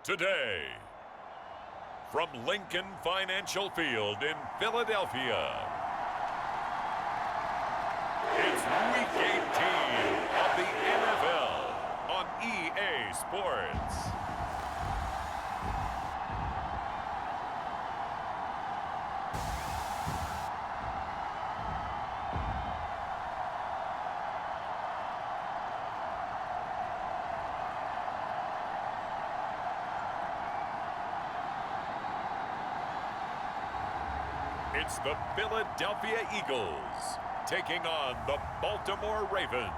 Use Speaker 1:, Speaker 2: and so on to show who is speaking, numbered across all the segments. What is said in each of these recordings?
Speaker 1: Today, from Lincoln Financial Field in Philadelphia, it's Week 18 of the NFL on EA Sports. It's the Philadelphia Eagles taking on the Baltimore Ravens.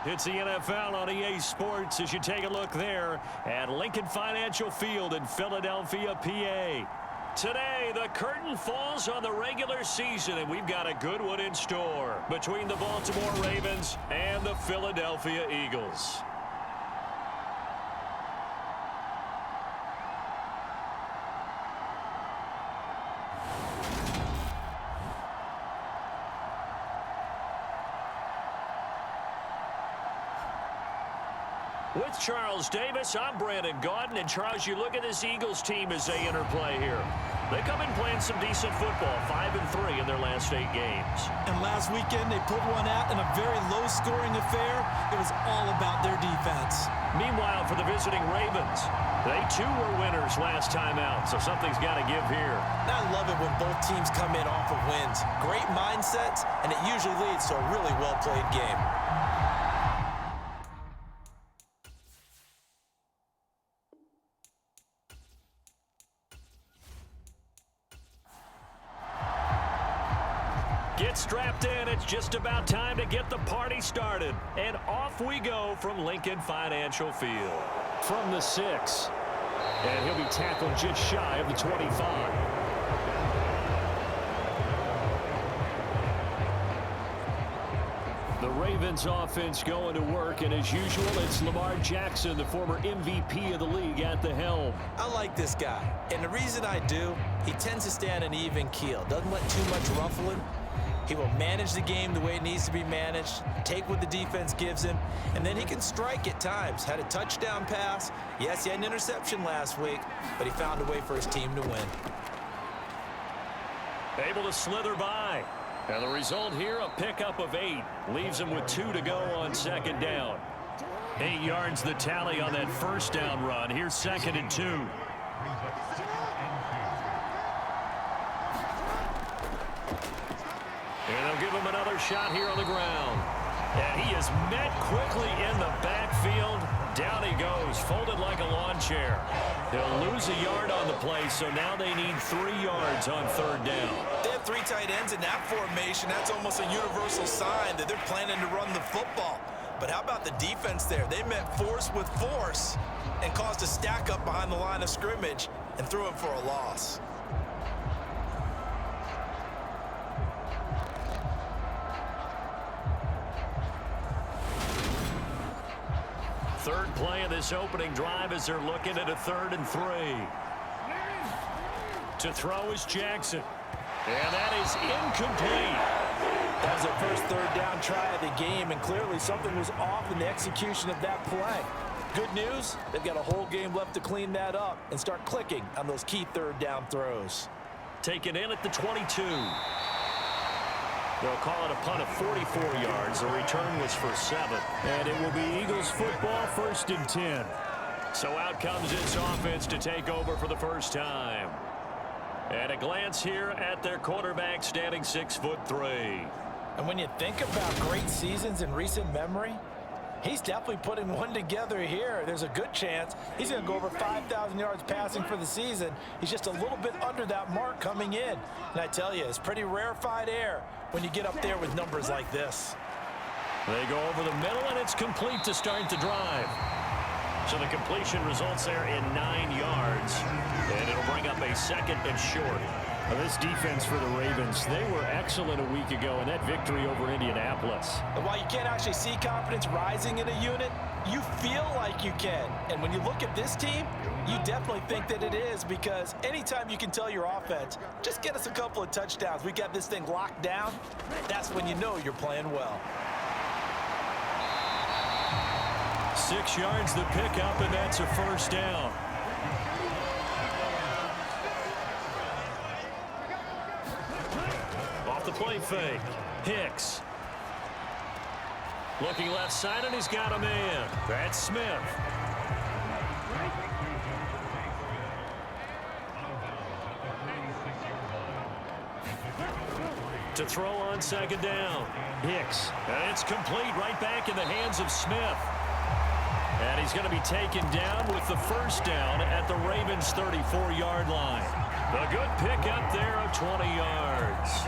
Speaker 2: It's the NFL on EA Sports as you take a look there at Lincoln Financial Field in Philadelphia, PA. Today, the curtain falls on the regular season, and we've got a good one in store between the Baltimore Ravens and the Philadelphia Eagles. With Charles Davis, I'm Brandon Gaudin. And Charles, you look at this Eagles team as they interplay here. They come in playing some decent football, 5-3 in their last 8 games.
Speaker 3: And last weekend, they pulled one out in a very low-scoring affair. It was all about their defense.
Speaker 2: Meanwhile, for the visiting Ravens, they too were winners last time out, so something's got to give here.
Speaker 3: And I love it when both teams come in off of wins. Great mindsets, and it usually leads to a really well-played game.
Speaker 2: Get strapped in. It's just about time to get the party started. And off we go from Lincoln Financial Field. From the 6. And he'll be tackled just shy of the 25. The Ravens offense going to work, and as usual, it's Lamar Jackson, the former MVP of the league, at the helm.
Speaker 3: I like this guy, and the reason I do, he tends to stay on an even keel, doesn't let too much ruffle him. He will manage the game the way it needs to be managed, take what the defense gives him, and then he can strike at times. Had a touchdown pass. Yes, he had an interception last week, but he found a way for his team to win.
Speaker 2: Able to slither by. And the result here, a pickup of 8. Leaves him with 2 to go on second down. 8 yards the tally on that first down run. Here's 2nd and 2. And they'll give him another shot here on the ground. And he is met quickly in the backfield. Down he goes, folded like a lawn chair. He'll lose a yard on the play, so now they need 3 yards on third down.
Speaker 3: They have 3 tight ends in that formation. That's almost a universal sign that they're planning to run the football. But how about the defense there? They met force with force and caused a stack up behind the line of scrimmage and threw him for a loss.
Speaker 2: Third play of this opening drive as they're looking at a 3rd and 3. To throw is Jackson. And that is incomplete.
Speaker 3: That was their first third down try of the game, and clearly something was off in the execution of that play. Good news, they've got a whole game left to clean that up and start clicking on those key third down throws.
Speaker 2: Taken in at the 22. They'll call it a punt of 44 yards. The return was for 7. And it will be Eagles football, 1st and 10. So out comes this offense to take over for the first time. And a glance here at their quarterback, standing 6'3".
Speaker 3: And when you think about great seasons in recent memory, he's definitely putting one together here. There's a good chance he's going to go over 5,000 yards passing for the season. He's just a little bit under that mark coming in. And I tell you, it's pretty rarefied air when you get up there with numbers like this.
Speaker 2: They go over the middle, and it's complete to start the drive. So the completion results there in 9 yards. And it'll bring up a 2nd and short.
Speaker 4: Well, this defense for the Ravens, they were excellent a week ago in that victory over Indianapolis.
Speaker 3: And while you can't actually see confidence rising in a unit, you feel like you can. And when you look at this team, you definitely think that it is, because anytime you can tell your offense, just get us a couple of touchdowns, we got this thing locked down, that's when you know you're playing well.
Speaker 2: 6 yards the pickup, and that's a first down. Off the play fake. Hicks. Looking left side, and he's got a man. That's Smith. To throw on second down. Hicks. And it's complete right back in the hands of Smith. And he's going to be taken down with the first down at the Ravens' 34-yard line. A good pickup there of 20 yards.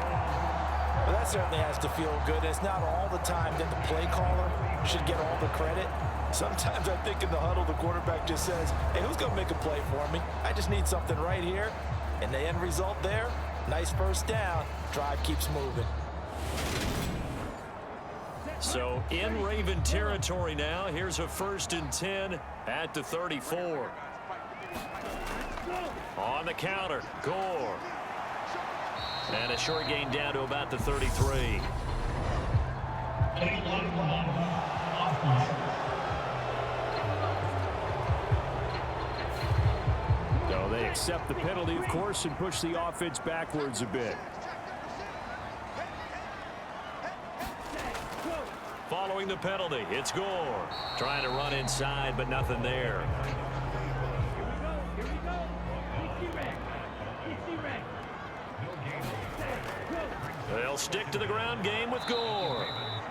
Speaker 3: Well, that certainly has to feel good. It's not all the time that the play caller should get all the credit. Sometimes I think in the huddle, the quarterback just says, hey, who's going to make a play for me? I just need something right here. And the end result there, nice first down. Drive keeps moving.
Speaker 2: So in Raven territory now. Here's a 1st and 10 at the 34. On the counter, Gore. And a short gain down to about the 33.
Speaker 4: So they accept the penalty, of course, and push the offense backwards a bit.
Speaker 2: Following the penalty, it's Gore. Trying to run inside, but nothing there. They'll stick to the ground game with Gore.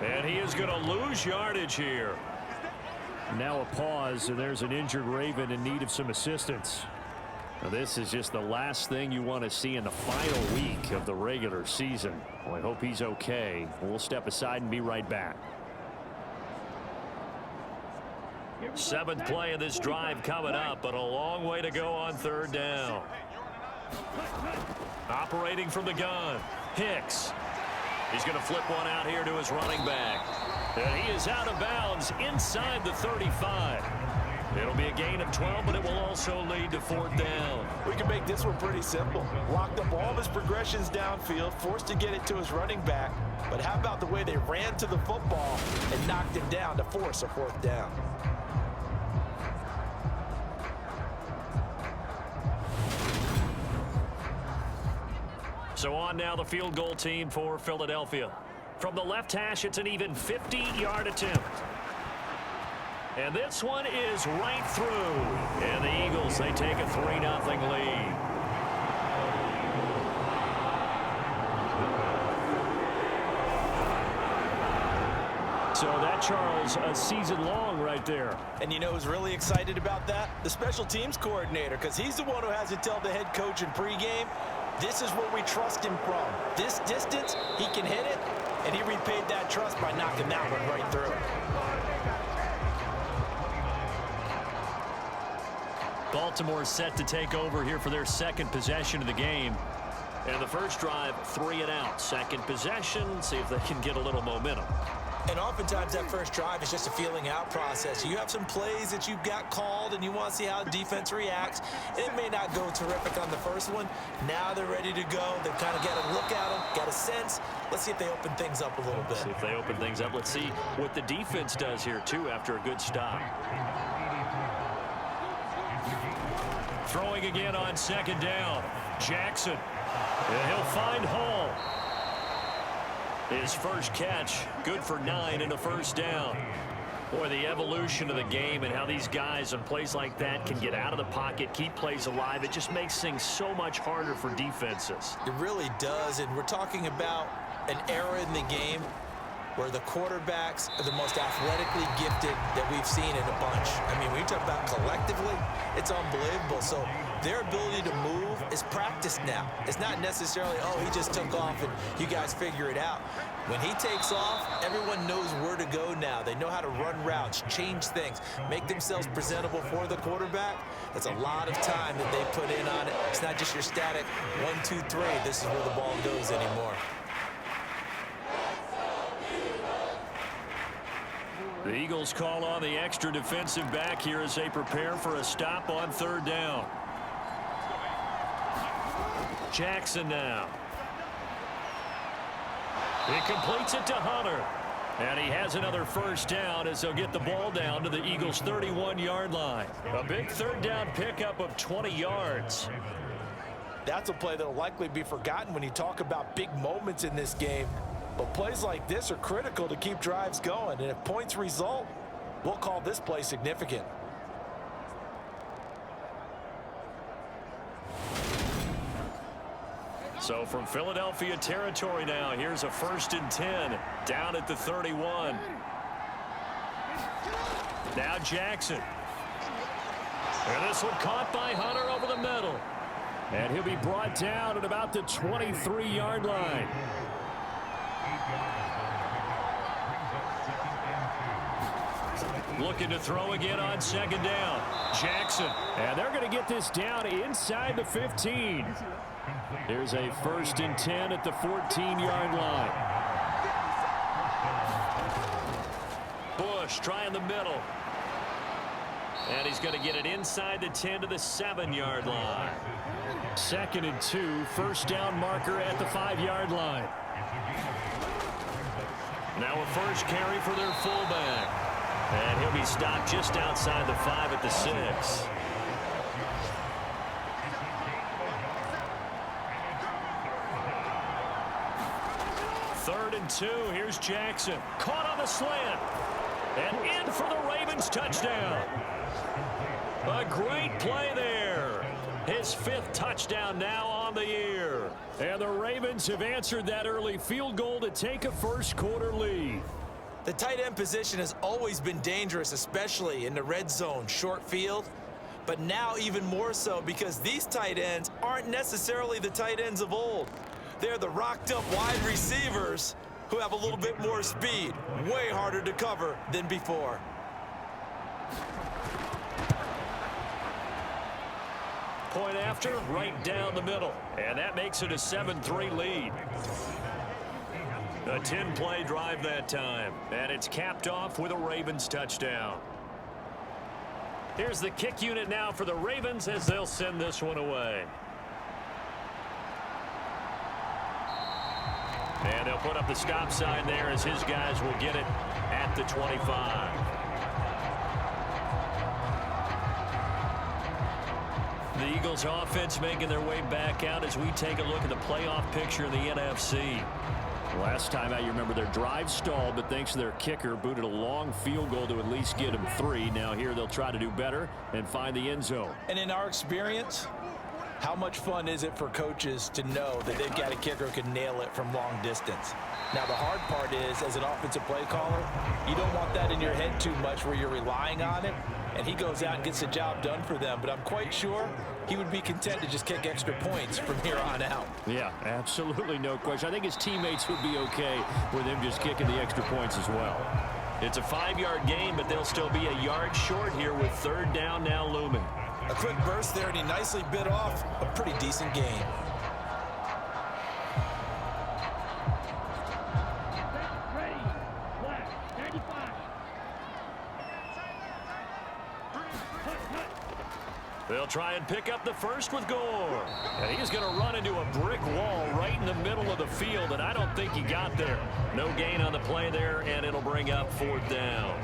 Speaker 2: And he is going to lose yardage here.
Speaker 4: Now a pause, and there's an injured Raven in need of some assistance. Now this is just the last thing you want to see in the final week of the regular season. Well, I hope he's okay. We'll step aside and be right back.
Speaker 2: 7th play of this drive coming up, but a long way to go on 3rd down. Operating from the gun, Hicks. He's going to flip one out here to his running back. And he is out of bounds inside the 35. It'll be a gain of 12, but it will also lead to 4th down.
Speaker 3: We can make this one pretty simple. Locked up all of his progressions downfield, forced to get it to his running back. But how about the way they ran to the football and knocked him down to force a 4th down?
Speaker 2: So on now the field goal team for Philadelphia. From the left hash, it's an even 50-yard attempt. And this one is right through. And the Eagles, they take a 3-0 lead.
Speaker 4: So that, Charles, a season long right there.
Speaker 3: And you know who's really excited about that? The special teams coordinator, because he's the one who has to tell the head coach in pregame, this is where we trust him from. This distance, he can hit it, and he repaid that trust by knocking that one right through.
Speaker 2: Baltimore set to take over here for their 2nd possession of the game. And the first drive, 3 and out. 2nd possession, see if they can get a little momentum.
Speaker 3: And oftentimes that first drive is just a feeling out process. You have some plays that you've got called and you want to see how the defense reacts. It may not go terrific on the first one. Now they're ready to go. They've kind of got a look at them, got a sense. Let's see if they open things up a little bit.
Speaker 2: See if they open things up. Let's see what the defense does here, too, after a good stop. Throwing again on 2nd down. Jackson. And he'll find Hall. His first catch, good for 9 and a first down. Boy, the evolution of the game and how these guys on plays like that can get out of the pocket, keep plays alive, it just makes things so much harder for defenses.
Speaker 3: It really does, and we're talking about an era in the game where the quarterbacks are the most athletically gifted that we've seen in a bunch. I mean, when you talk about collectively, it's unbelievable. So their ability to move is practiced now. It's not necessarily, oh, he just took off and you guys figure it out. When he takes off, everyone knows where to go now. They know how to run routes, change things, make themselves presentable for the quarterback. That's a lot of time that they put in on it. It's not just your static 1, 2, 3. This is where the ball goes anymore.
Speaker 2: The Eagles call on the extra defensive back here as they prepare for a stop on 3rd down. Jackson now. He completes it to Hunter. And he has another first down as they'll get the ball down to the Eagles' 31-yard line. A big third down pickup of 20 yards.
Speaker 3: That's a play that will likely be forgotten when you talk about big moments in this game. But plays like this are critical to keep drives going. And if points result, we'll call this play significant.
Speaker 2: So from Philadelphia territory now, here's a 1st and 10 down at the 31. Now Jackson. And this one caught by Hunter over the middle.
Speaker 4: And he'll be brought down at about the 23-yard line.
Speaker 2: Looking to throw again on 2nd down. Jackson.
Speaker 4: And they're going to get this down inside the 15. Here's a 1st and 10 at the 14-yard line.
Speaker 2: Bush trying the middle. And he's going to get it inside the 10 to the 7-yard line.
Speaker 4: 2nd and 2, first down marker at the 5-yard line.
Speaker 2: Now a first carry for their fullback. And he'll be stopped just outside the 5 at the 6. Third and 2. Here's Jackson. Caught on the slant. And in for the Ravens touchdown. A great play there. His 5th touchdown now on the year.
Speaker 4: And the Ravens have answered that early field goal to take a first-quarter lead.
Speaker 3: The tight end position has always been dangerous, especially in the red zone, short field. But now even more so because these tight ends aren't necessarily the tight ends of old. They're the rocked-up wide receivers who have a little bit more speed, way harder to cover than before.
Speaker 2: Point after, right down the middle. And that makes it a 7-3 lead. A 10-play drive that time. And it's capped off with a Ravens touchdown. Here's the kick unit now for the Ravens as they'll send this one away. And they'll put up the stop sign there as his guys will get it at the 25. The Eagles offense making their way back out as we take a look at the playoff picture in the NFC.
Speaker 4: Last time out, you remember their drive stalled, but thanks to their kicker, booted a long field goal to at least get them 3. Now here they'll try to do better and find the end zone.
Speaker 3: And in our experience, how much fun is it for coaches to know that they've got a kicker who can nail it from long distance? Now, the hard part is, as an offensive play caller, you don't want that in your head too much where you're relying on it, and he goes out and gets the job done for them. But I'm quite sure he would be content to just kick extra points from here on out.
Speaker 4: Yeah, absolutely no question. I think his teammates would be okay with him just kicking the extra points as well.
Speaker 2: It's a 5-yard gain, but they'll still be a yard short here with 3rd down now looming.
Speaker 3: A quick burst there, and he nicely bit off a pretty decent gain.
Speaker 2: They'll try and pick up the first with Gore. And he's going to run into a brick wall right in the middle of the field, and I don't think he got there. No gain on the play there, and it'll bring up 4th down.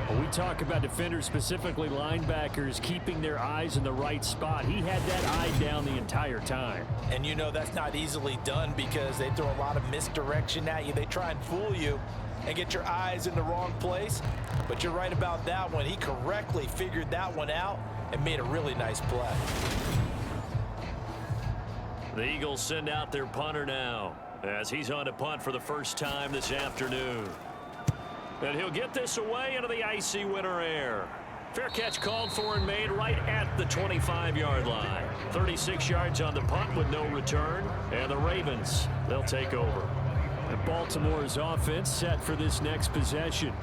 Speaker 4: When we talk about defenders, specifically linebackers, keeping their eyes in the right spot, he had that eye down the entire time.
Speaker 3: And you know that's not easily done because they throw a lot of misdirection at you. They try and fool you and get your eyes in the wrong place. But you're right about that one. He correctly figured that one out and made a really nice play.
Speaker 2: The Eagles send out their punter now as he's on to punt for the first time this afternoon. And he'll get this away into the icy winter air. Fair catch called for and made right at the 25-yard line. 36 yards on the punt with no return. And the Ravens, they'll take over.
Speaker 4: And Baltimore's offense set for this next possession.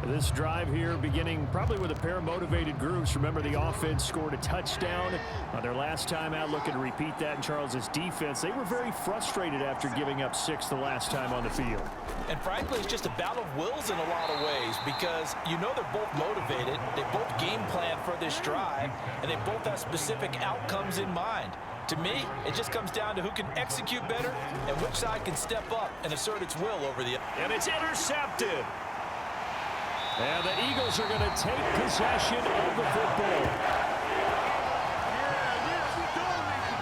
Speaker 4: This drive here beginning probably with a pair of motivated groups. Remember, the offense scored a touchdown on their last time out, looking to repeat that in Charles's defense. They were very frustrated after giving up 6 the last time on the field.
Speaker 3: And frankly, it's just a battle of wills in a lot of ways because you know they're both motivated. They both game plan for this drive, and they both have specific outcomes in mind. To me, it just comes down to who can execute better and which side can step up and assert its will over the...
Speaker 2: And it's intercepted. And the Eagles are going to take possession of the football.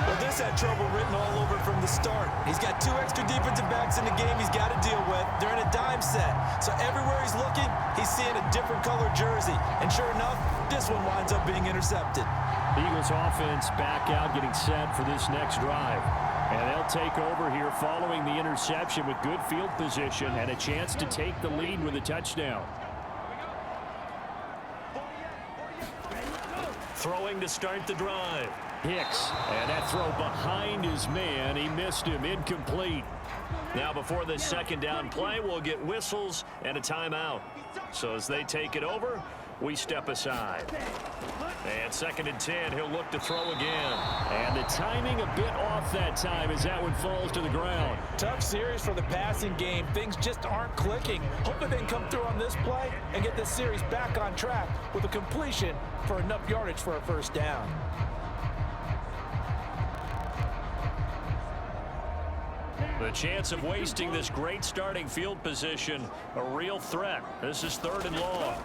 Speaker 3: Well, this had trouble written all over from the start. He's got 2 extra defensive backs in the game he's got to deal with. They're in a dime set. So everywhere he's looking, he's seeing a different colored jersey. And sure enough, this one winds up being intercepted.
Speaker 4: The Eagles offense back out, getting set for this next drive. And they'll take over here following the interception with good field position and a chance to take the lead with a touchdown.
Speaker 2: Throwing to start the drive.
Speaker 4: Hicks, and that throw behind his man. He missed him, incomplete.
Speaker 2: Now before this second down play, we'll get whistles and a timeout. So as they take it over, we step aside. And 2nd and 10, he'll look to throw again.
Speaker 4: And the timing a bit off that time as that one falls to the ground.
Speaker 3: Tough series for the passing game. Things just aren't clicking. Hoping they can come through on this play and get this series back on track with a completion for enough yardage for a first down.
Speaker 2: The chance of wasting this great starting field position, a real threat. This is 3rd and long.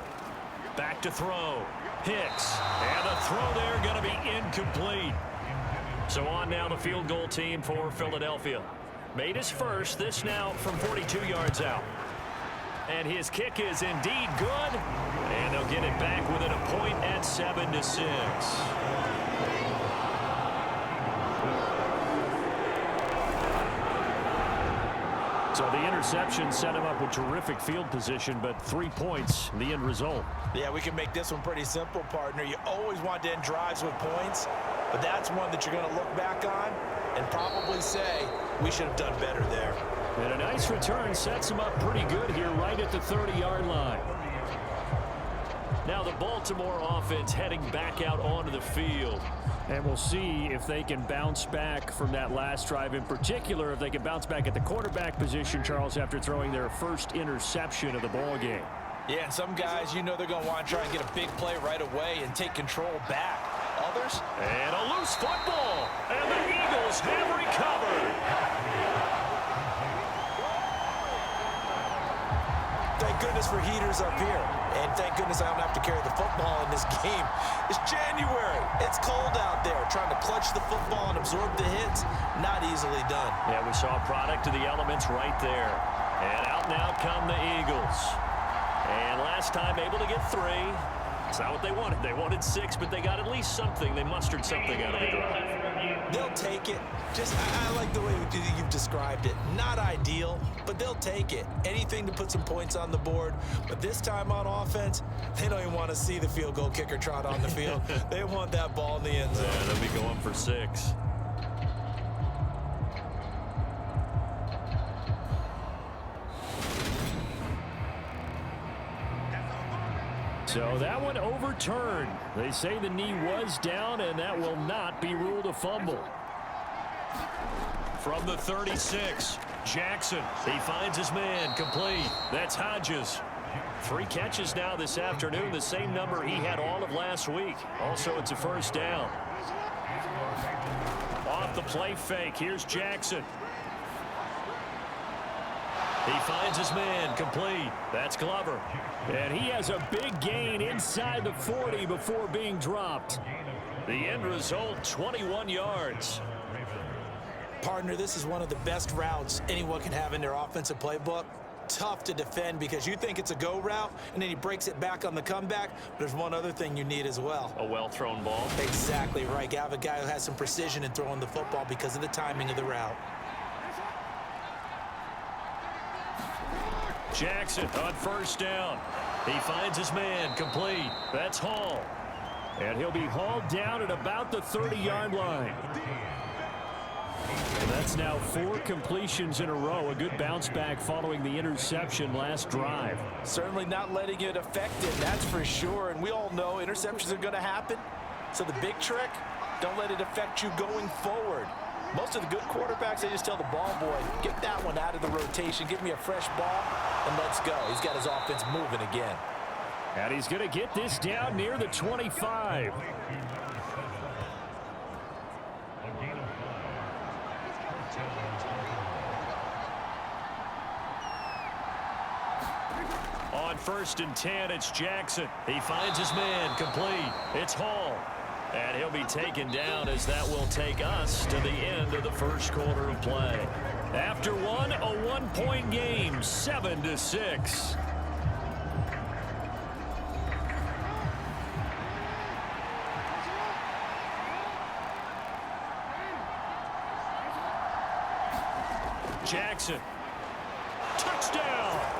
Speaker 2: Back to throw. Hicks. And the throw there going to be incomplete. So on now the field goal team for Philadelphia. Made his first. This now from 42 yards out. And his kick is indeed good. And they'll get it back within a point at 7-6.
Speaker 4: So the interception set him up with terrific field position, but 3 points, the end result.
Speaker 3: Yeah, we can make this one pretty simple, partner. You always want to end drives with points, but that's one that you're going to look back on and probably say, we should have done better there.
Speaker 4: And a nice return sets him up pretty good here right at the 30-yard line.
Speaker 2: Now the Baltimore offense heading back out onto the field.
Speaker 4: And we'll see if they can bounce back from that last drive. In particular, if they can bounce back at the quarterback position, Charles, after throwing their first interception of the ball game.
Speaker 3: Yeah, and some guys, you know they're going to want to try and get a big play right away and take control back. Others?
Speaker 2: And a loose football. And the Eagles have recovered.
Speaker 3: Thank goodness for heaters up here. And thank goodness I don't have to carry the football in this game. It's January. It's cold out there. Trying to clutch the football and absorb the hits, not easily done.
Speaker 2: Yeah, we saw a product of the elements right there. And out now come the Eagles. And last time able to get 3. It's not what they wanted. They wanted 6, but they got at least something. They mustered something out of the drive.
Speaker 3: They'll take it. Just, I like the way you've described it. Not ideal, but they'll take it. Anything to put some points on the board. But this time on offense, they don't even want to see the field goal kicker trot on the field. They want that ball in the end zone.
Speaker 2: Yeah, they'll be going for 6.
Speaker 4: So that one overturned. They say the knee was down, and that will not be ruled a fumble.
Speaker 2: From the 36, Jackson. He finds his man, complete. That's Hodges. 3 catches now this afternoon, the same number he had all of last week. Also, it's a first down. Off the play fake, here's Jackson. He finds his man, complete. That's Glover.
Speaker 4: And he has a big gain inside the 40 before being dropped.
Speaker 2: The end result, 21 yards.
Speaker 3: Partner, this is one of the best routes anyone can have in their offensive playbook. Tough to defend because you think it's a go route, and then he breaks it back on the comeback. But there's one other thing you need as well.
Speaker 2: A well-thrown ball.
Speaker 3: Exactly right. You have a guy who has some precision in throwing the football because of the timing of the route.
Speaker 2: Jackson on first down. He finds his man, complete. That's Hall.
Speaker 4: And he'll be hauled down at about the 30-yard line. And that's now 4 completions in a row. A good bounce back following the interception last drive.
Speaker 3: Certainly not letting it affect it, that's for sure. And we all know interceptions are going to happen. So the big trick, don't let it affect you going forward. Most of the good quarterbacks, they just tell the ball boy, get that one out of the rotation, give me a fresh ball, and let's go. He's got his offense moving again.
Speaker 4: And he's going to get this down near the 25.
Speaker 2: On 1st and 10, it's Jackson. He finds his man, complete. It's Hall. And he'll be taken down as that will take us to the end of the first quarter of play. After one, a one-point game, 7-6. Jackson. Touchdown.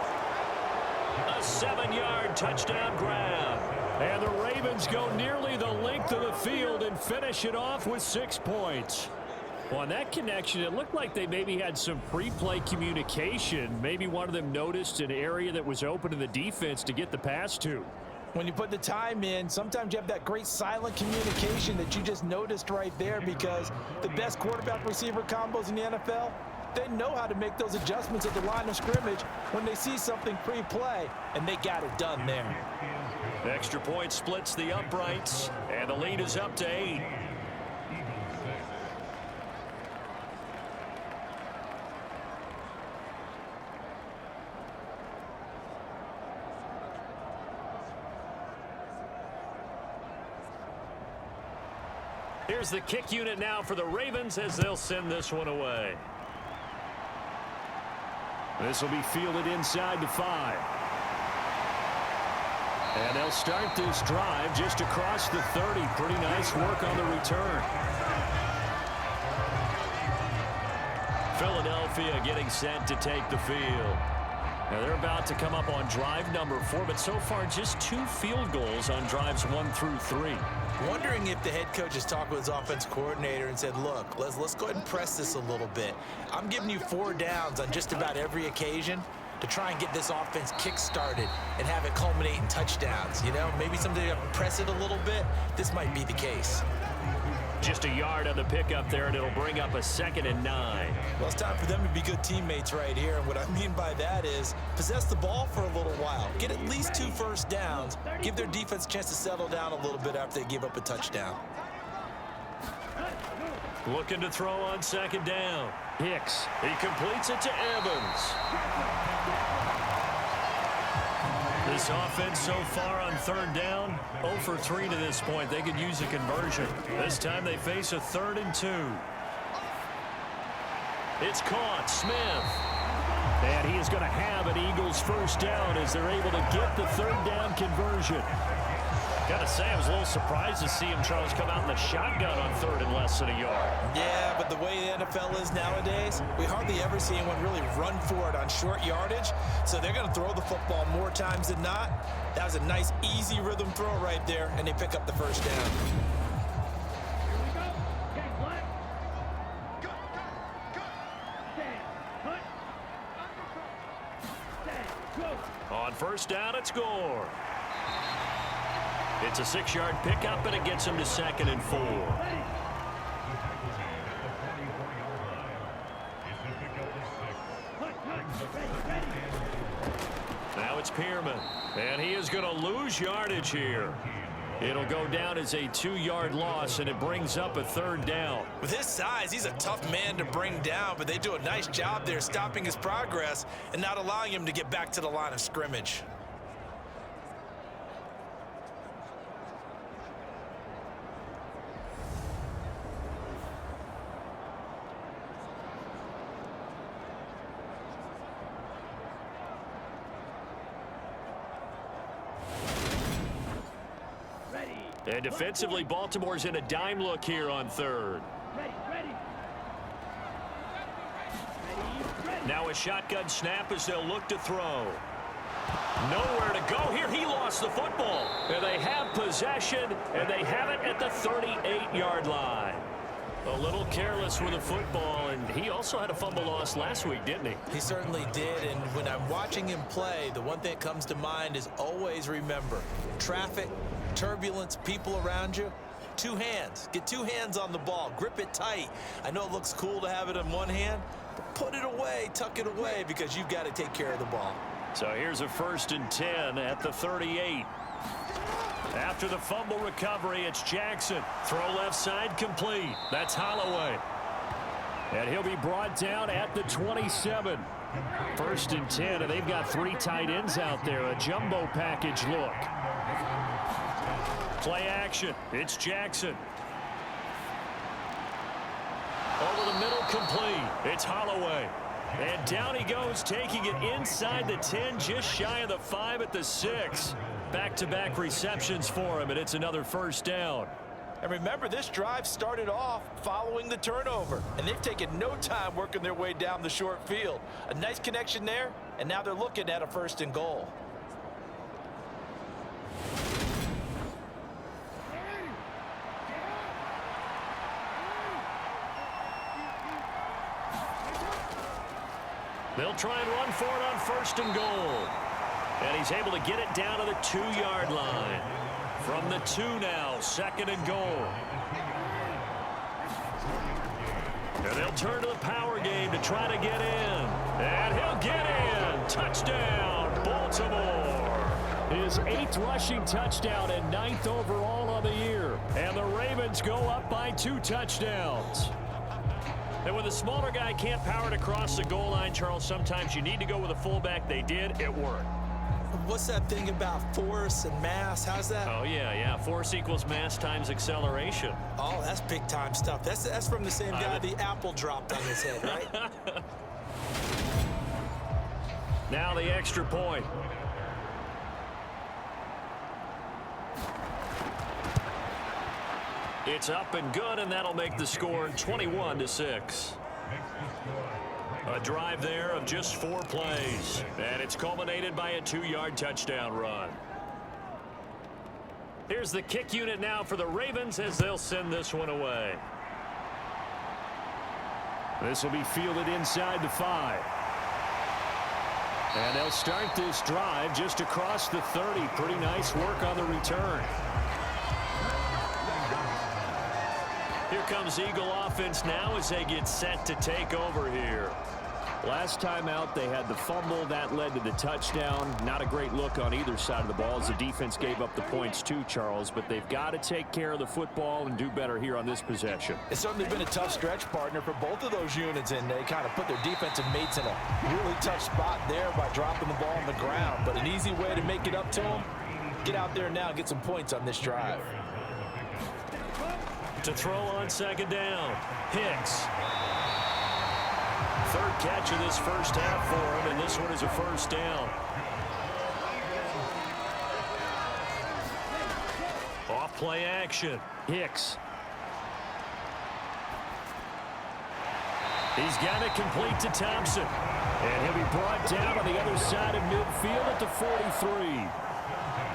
Speaker 2: A 7-yard touchdown grab. And the Ravens go nearly the length of the field and finish it off with 6 points.
Speaker 4: Well, on that connection, it looked like they maybe had some pre-play communication. Maybe one of them noticed an area that was open to the defense to get the pass to.
Speaker 3: When you put the time in, sometimes you have that great silent communication that you just noticed right there, because the best quarterback-receiver combos in the NFL, they know how to make those adjustments at the line of scrimmage when they see something pre-play, and they got it done there.
Speaker 2: Extra point splits the uprights, and the lead is up to 8. Here's the kick unit now for the Ravens as they'll send this one away.
Speaker 4: This will be fielded inside the 5. And they'll start this drive just across the 30. Pretty nice work on the return.
Speaker 2: Philadelphia getting set to take the field. Now they're about to come up on drive number 4, but so far just 2 field goals on drives 1 through 3.
Speaker 3: Wondering if the head coach has talked with his offense coordinator and said, look, let's go ahead and press this a little bit. I'm giving you 4 downs on just about every occasion to try and get this offense kick-started and have it culminate in touchdowns. You know, maybe someday you press it a little bit. This might be the case.
Speaker 2: Just a yard on the pickup there, and it'll bring up a 2nd and 9.
Speaker 3: Well, it's time for them to be good teammates right here. And what I mean by that is possess the ball for a little while. Get at least 2 first downs. Give their defense a chance to settle down a little bit after they give up a touchdown.
Speaker 2: Looking to throw on 2nd down.
Speaker 4: Hicks.
Speaker 2: He completes it to Evans. This offense so far on 3rd down, 0 for 3 to this point. They could use a conversion. This time they face a 3rd and 2. It's caught. Smith.
Speaker 4: And he is going to have an Eagles first down as they're able to get the 3rd down conversion.
Speaker 2: Gotta say, I was a little surprised to see him, Charles, come out in the shotgun on 3rd and less than a yard.
Speaker 3: Yeah, but the way the NFL is nowadays, we hardly ever see anyone really run for it on short yardage. So they're going to throw the football more times than not. That was a nice, easy rhythm throw right there, and they pick up the first down.
Speaker 2: On 1st down, it's Gore. It's a 6-yard pickup, and it gets him to 2nd and 4. Now it's Pierman, and he is going to lose yardage here. It'll go down as a 2-yard loss, and it brings up a 3rd down.
Speaker 3: With his size, he's a tough man to bring down, but they do a nice job there stopping his progress and not allowing him to get back to the line of scrimmage.
Speaker 2: And defensively, Baltimore's in a dime look here on 3rd. Now a shotgun snap as they'll look to throw. Nowhere to go here. He lost the football. And they have possession, and they have it at the 38-yard line. A little careless with the football, and he also had a fumble loss last week, didn't he?
Speaker 3: He certainly did, and when I'm watching him play, the one thing that comes to mind is always remember, traffic, turbulence, people around you, 2 hands. Get 2 hands on the ball. Grip it tight. I know it looks cool to have it in one hand, but put it away, tuck it away, because you've got to take care of the ball.
Speaker 2: So here's a 1st and 10 at the 38. After the fumble recovery, it's Jackson. Throw left side complete. That's Holloway.
Speaker 4: And he'll be brought down at the 27. First and 10, and they've got 3 tight ends out there. A jumbo package look.
Speaker 2: Play action. It's Jackson. Over the middle, complete. It's Holloway. And down he goes, taking it inside the 10, just shy of the 5 at the 6. Back-to-back receptions for him, and it's another first down.
Speaker 3: And remember, this drive started off following the turnover, and they've taken no time working their way down the short field. A nice connection there, and now they're looking at a 1st and goal.
Speaker 2: They'll try and run for it on 1st and goal. And he's able to get it down to the 2-yard line. From the 2 now, 2nd and goal. And they'll turn to the power game to try to get in. And he'll get in. Touchdown, Baltimore.
Speaker 4: His 8th rushing touchdown and 9th overall on the year.
Speaker 2: And the Ravens go up by 2 touchdowns. And when the smaller guy can't power it across the goal line, Charles, sometimes you need to go with a fullback. They did. It worked.
Speaker 3: What's that thing about force and mass? How's that?
Speaker 2: Oh, yeah. Force equals mass times acceleration.
Speaker 3: Oh, that's big-time stuff. That's from the same guy the apple dropped on his head, right?
Speaker 2: Now the extra point. It's up and good, and that'll make the score 21-6. A drive there of just 4 plays, and it's culminated by a 2-yard touchdown run. Here's the kick unit now for the Ravens as they'll send this one away.
Speaker 4: This will be fielded inside the 5. And they'll start this drive just across the 30. Pretty nice work on the return.
Speaker 2: Here comes Eagle offense now as they get set to take over here.
Speaker 4: Last time out, they had the fumble. That led to the touchdown. Not a great look on either side of the ball as the defense gave up the points too, Charles. But they've got to take care of the football and do better here on this possession.
Speaker 3: It's certainly been a tough stretch, partner, for both of those units, and they kind of put their defensive mates in a really tough spot there by dropping the ball on the ground. But an easy way to make it up to them, get out there now and get some points on this drive.
Speaker 2: To throw on 2nd down, Hicks. 3rd catch of this first half for him, and this one is a first down. Off play action, Hicks. He's got it complete to Thompson.
Speaker 4: And he'll be brought down on the other side of midfield at the 43.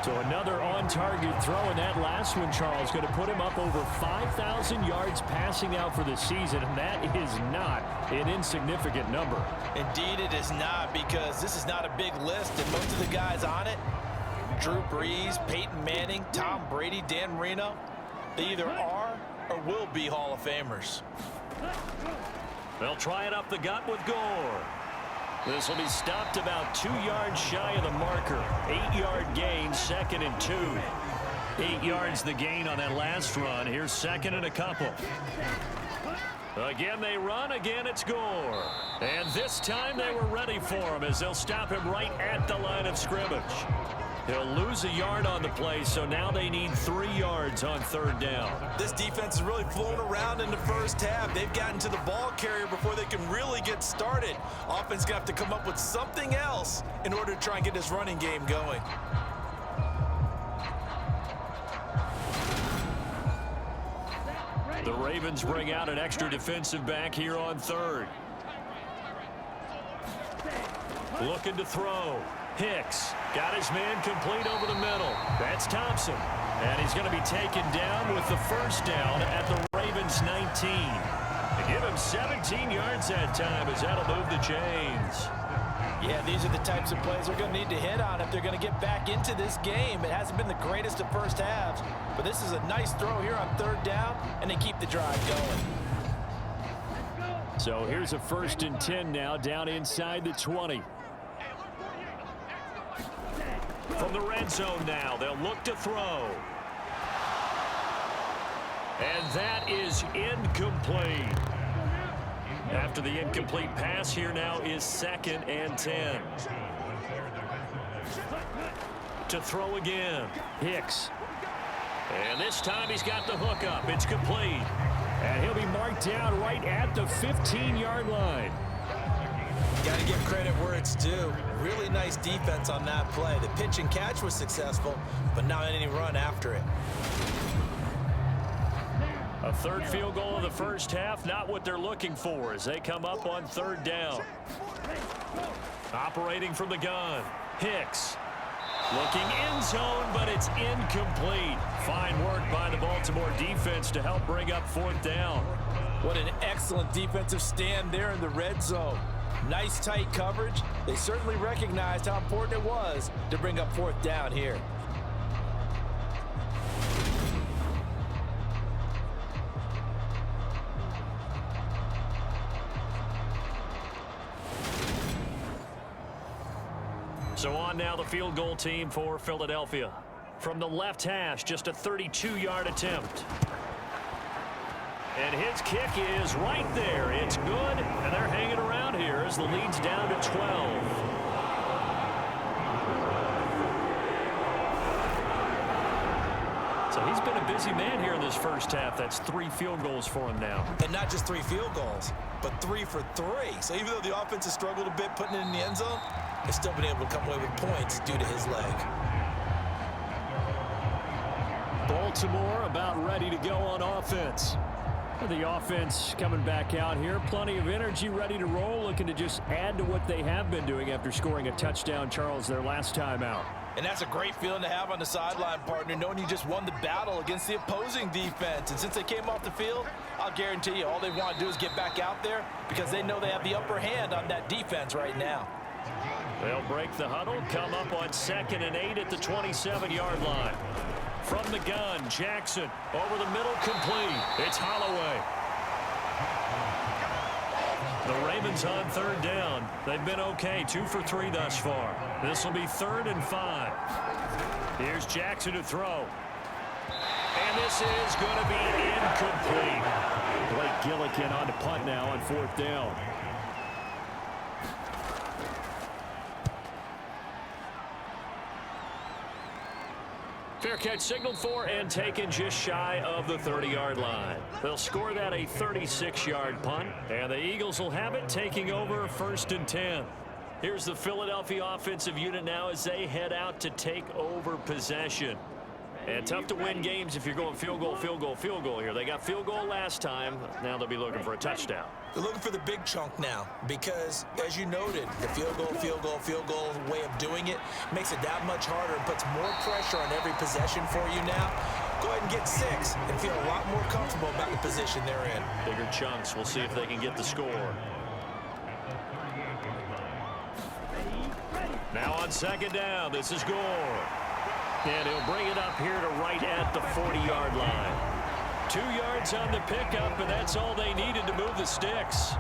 Speaker 4: So another on-target throw, and that last one, Charles, going to put him up over 5,000 yards passing out for the season, and that is not an insignificant number.
Speaker 3: Indeed it is not, because this is not a big list, and most of the guys on it, Drew Brees, Peyton Manning, Tom Brady, Dan Marino, they either are or will be Hall of Famers.
Speaker 2: They'll try it up the gut with Gore. This will be stopped about 2 yards shy of the marker. 8-yard gain, 2nd and 2. 8 yards the gain on that last run. Here's 2nd and a couple. Again they run, again it's Gore. And this time they were ready for him as they'll stop him right at the line of scrimmage. He'll lose a yard on the play, so now they need 3 yards on 3rd down.
Speaker 3: This defense is really flown around in the first half. They've gotten to the ball carrier before they can really get started. Offense going to have to come up with something else in order to try and get this running game going.
Speaker 2: The Ravens bring out an extra defensive back here on 3rd. Looking to throw. Hicks got his man complete over the middle. That's Thompson. And he's going to be taken down with the first down at the Ravens 19. They give him 17 yards that time as that'll move the chains.
Speaker 3: Yeah, these are the types of plays they're going to need to hit on if they're going to get back into this game. It hasn't been the greatest of first halves, but this is a nice throw here on 3rd down, and they keep the drive going.
Speaker 4: So here's a 1st and 10 now down inside the 20.
Speaker 2: From the red zone now, they'll look to throw. And that is incomplete. After the incomplete pass, here now is 2nd and 10. To throw again.
Speaker 4: Hicks.
Speaker 2: And this time he's got the hook up. It's complete.
Speaker 4: And he'll be marked down right at the 15-yard line.
Speaker 3: Got to give credit where it's due. Really nice defense on that play. The pitch and catch was successful, but not any run after it.
Speaker 2: A third field goal of the first half, not what they're looking for as they come up on 3rd down. Operating from the gun, Hicks. Looking end zone, but it's incomplete. Fine work by the Baltimore defense to help bring up 4th down.
Speaker 3: What an excellent defensive stand there in the red zone. Nice tight coverage. They certainly recognized how important it was to bring up 4th down here.
Speaker 2: So on now the field goal team for Philadelphia. From the left hash, just a 32-yard attempt. And his kick is right there. It's good, and they're hanging around here as the lead's down to 12. So he's been a busy man here in this first half. That's 3 field goals for him now.
Speaker 3: And not just 3 field goals, but 3 for 3. So even though the offense has struggled a bit putting it in the end zone, they've still been able to come away with points due to his leg.
Speaker 4: Baltimore about ready to go on offense. The offense coming back out here. Plenty of energy, ready to roll, looking to just add to what they have been doing after scoring a touchdown, Charles, their last time out.
Speaker 3: And that's a great feeling to have on the sideline, partner, knowing you just won the battle against the opposing defense. And since they came off the field, I'll guarantee you all they want to do is get back out there because they know they have the upper hand on that defense right now.
Speaker 2: They'll break the huddle, come up on 2nd and 8 at the 27-yard line. From the gun, Jackson over the middle, complete. It's Holloway. The Ravens on 3rd down. They've been okay, 2 for 3 thus far. This will be 3rd and 5. Here's Jackson to throw. And this is going to be incomplete.
Speaker 4: Blake Gillikin on to punt now on 4th down.
Speaker 2: Fair catch signaled for and taken just shy of the 30-yard line. They'll score that a 36-yard punt, and the Eagles will have it taking over 1st and 10. Here's the Philadelphia offensive unit now as they head out to take over possession. And tough to win games if you're going field goal, field goal, field goal here. They got field goal last time. Now they'll be looking for a touchdown.
Speaker 3: They're looking for the big chunk now because, as you noted, the field goal way of doing it makes it that much harder and puts more pressure on every possession for you now. Go ahead and get 6 and feel a lot more comfortable about the position they're in.
Speaker 2: Bigger chunks. We'll see if they can get the score. Now on 2nd down, this is Gore. And he'll bring it up here to right at the 40-yard line. 2 yards on the pickup, and that's all they needed to move the sticks.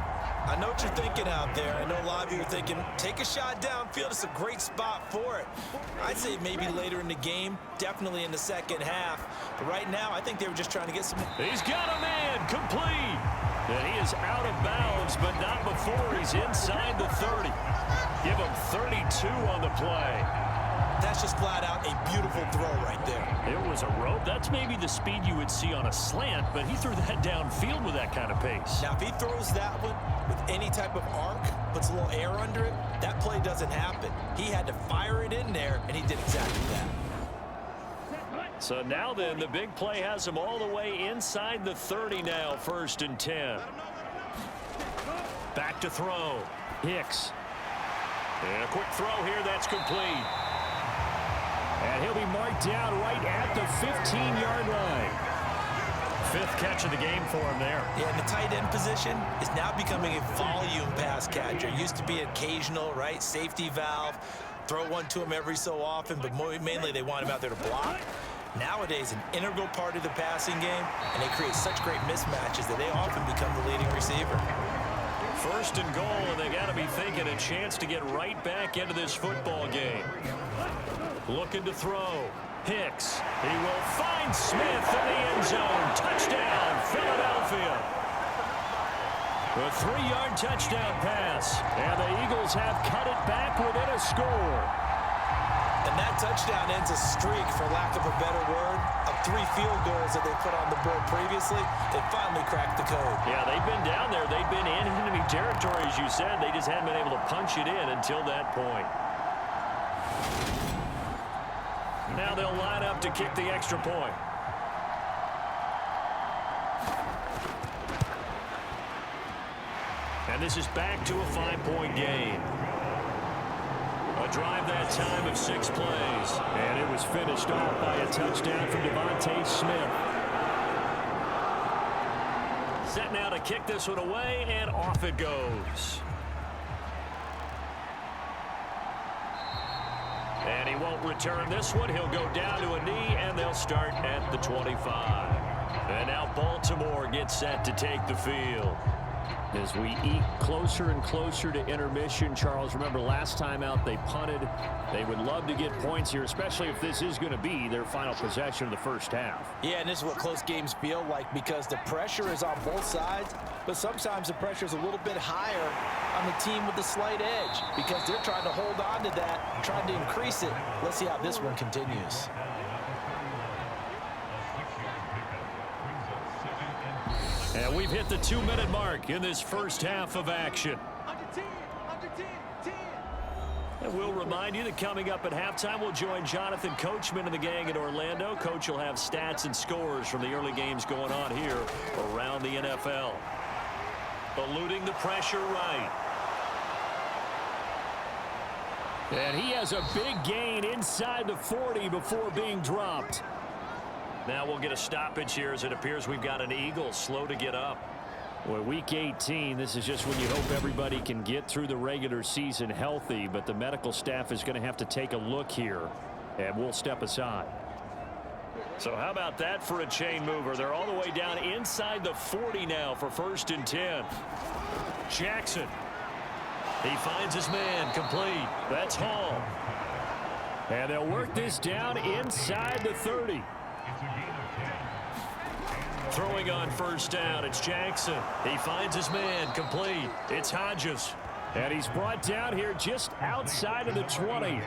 Speaker 3: I know what you're thinking out there. I know a lot of you are thinking, take a shot downfield. It's a great spot for it. I'd say maybe later in the game, definitely in the second half. But right now, I think they were just trying to get some...
Speaker 2: He's got a man, complete. And he is out of bounds, but not before he's inside the 30. Give him 32 on the play.
Speaker 3: That's just flat out a beautiful throw right there.
Speaker 2: It was a rope. That's maybe the speed you would see on a slant, but he threw that downfield with that kind of pace.
Speaker 3: Now, if he throws that one with any type of arc, puts a little air under it, that play doesn't happen. He had to fire it in there, and he did exactly that.
Speaker 2: So now then, the big play has him all the way inside the 30 now, 1st and 10. Back to throw.
Speaker 4: Hicks.
Speaker 2: And a quick throw here, that's complete.
Speaker 4: And he'll be marked down right at the 15-yard line.
Speaker 2: 5th catch of the game for him there.
Speaker 3: Yeah, and the tight end position is now becoming a volume pass catcher. Used to be occasional, right? Safety valve. Throw one to him every so often, but mainly they want him out there to block. Nowadays, an integral part of the passing game, and they create such great mismatches that they often become the leading receiver.
Speaker 2: 1st and goal, and they got to be thinking a chance to get right back into this football game. Looking to throw. Hicks. He will find Smith in the end zone. Touchdown, Philadelphia. A 3-yard touchdown pass. And the Eagles have cut it back within a score.
Speaker 3: And that touchdown ends a streak, for lack of a better word, of 3 field goals that they put on the board previously. They finally cracked the code.
Speaker 2: Yeah, they've been down there. They've been in enemy territory, as you said. They just hadn't been able to punch it in until that point. Now they'll line up to kick the extra point. And this is back to a 5-point game. A drive that time of 6 plays.
Speaker 4: And it was finished off by a touchdown from Devontae Smith.
Speaker 2: Set now to kick this one away, and off it goes. And he won't return this one. He'll go down to a knee, and they'll start at the 25. And now Baltimore gets set to take the field.
Speaker 4: As we eke closer and closer to intermission, Charles, remember last time out they punted. They would love to get points here, especially if this is going to be their final possession of the first half.
Speaker 3: Yeah, and this is what close games feel like, because the pressure is on both sides, but sometimes the pressure is a little bit higher on the team with the slight edge, because they're trying to hold on to that, trying to increase it. Let's see how this one continues.
Speaker 2: And we've hit the 2-minute mark in this first half of action. And we'll remind you that coming up at halftime, we'll join Jonathan Coachman and the gang in Orlando. Coach will have stats and scores from the early games going on here around the NFL. Eluding the pressure right.
Speaker 4: And he has a big gain inside the 40 before being dropped.
Speaker 2: Now we'll get a stoppage here, as it appears we've got an Eagle slow to get up.
Speaker 4: Well, week 18, this is just when you hope everybody can get through the regular season healthy, but the medical staff is going to have to take a look here, and we'll step aside.
Speaker 2: So how about that for a chain mover? They're all the way down inside the 40 now for 1st and 10. Jackson. He finds his man, complete. That's Hall.
Speaker 4: And they'll work this down inside the 30.
Speaker 2: Throwing on 1st down, it's Jackson. He finds his man, complete. It's Hodges.
Speaker 4: And he's brought down here just outside of the 20.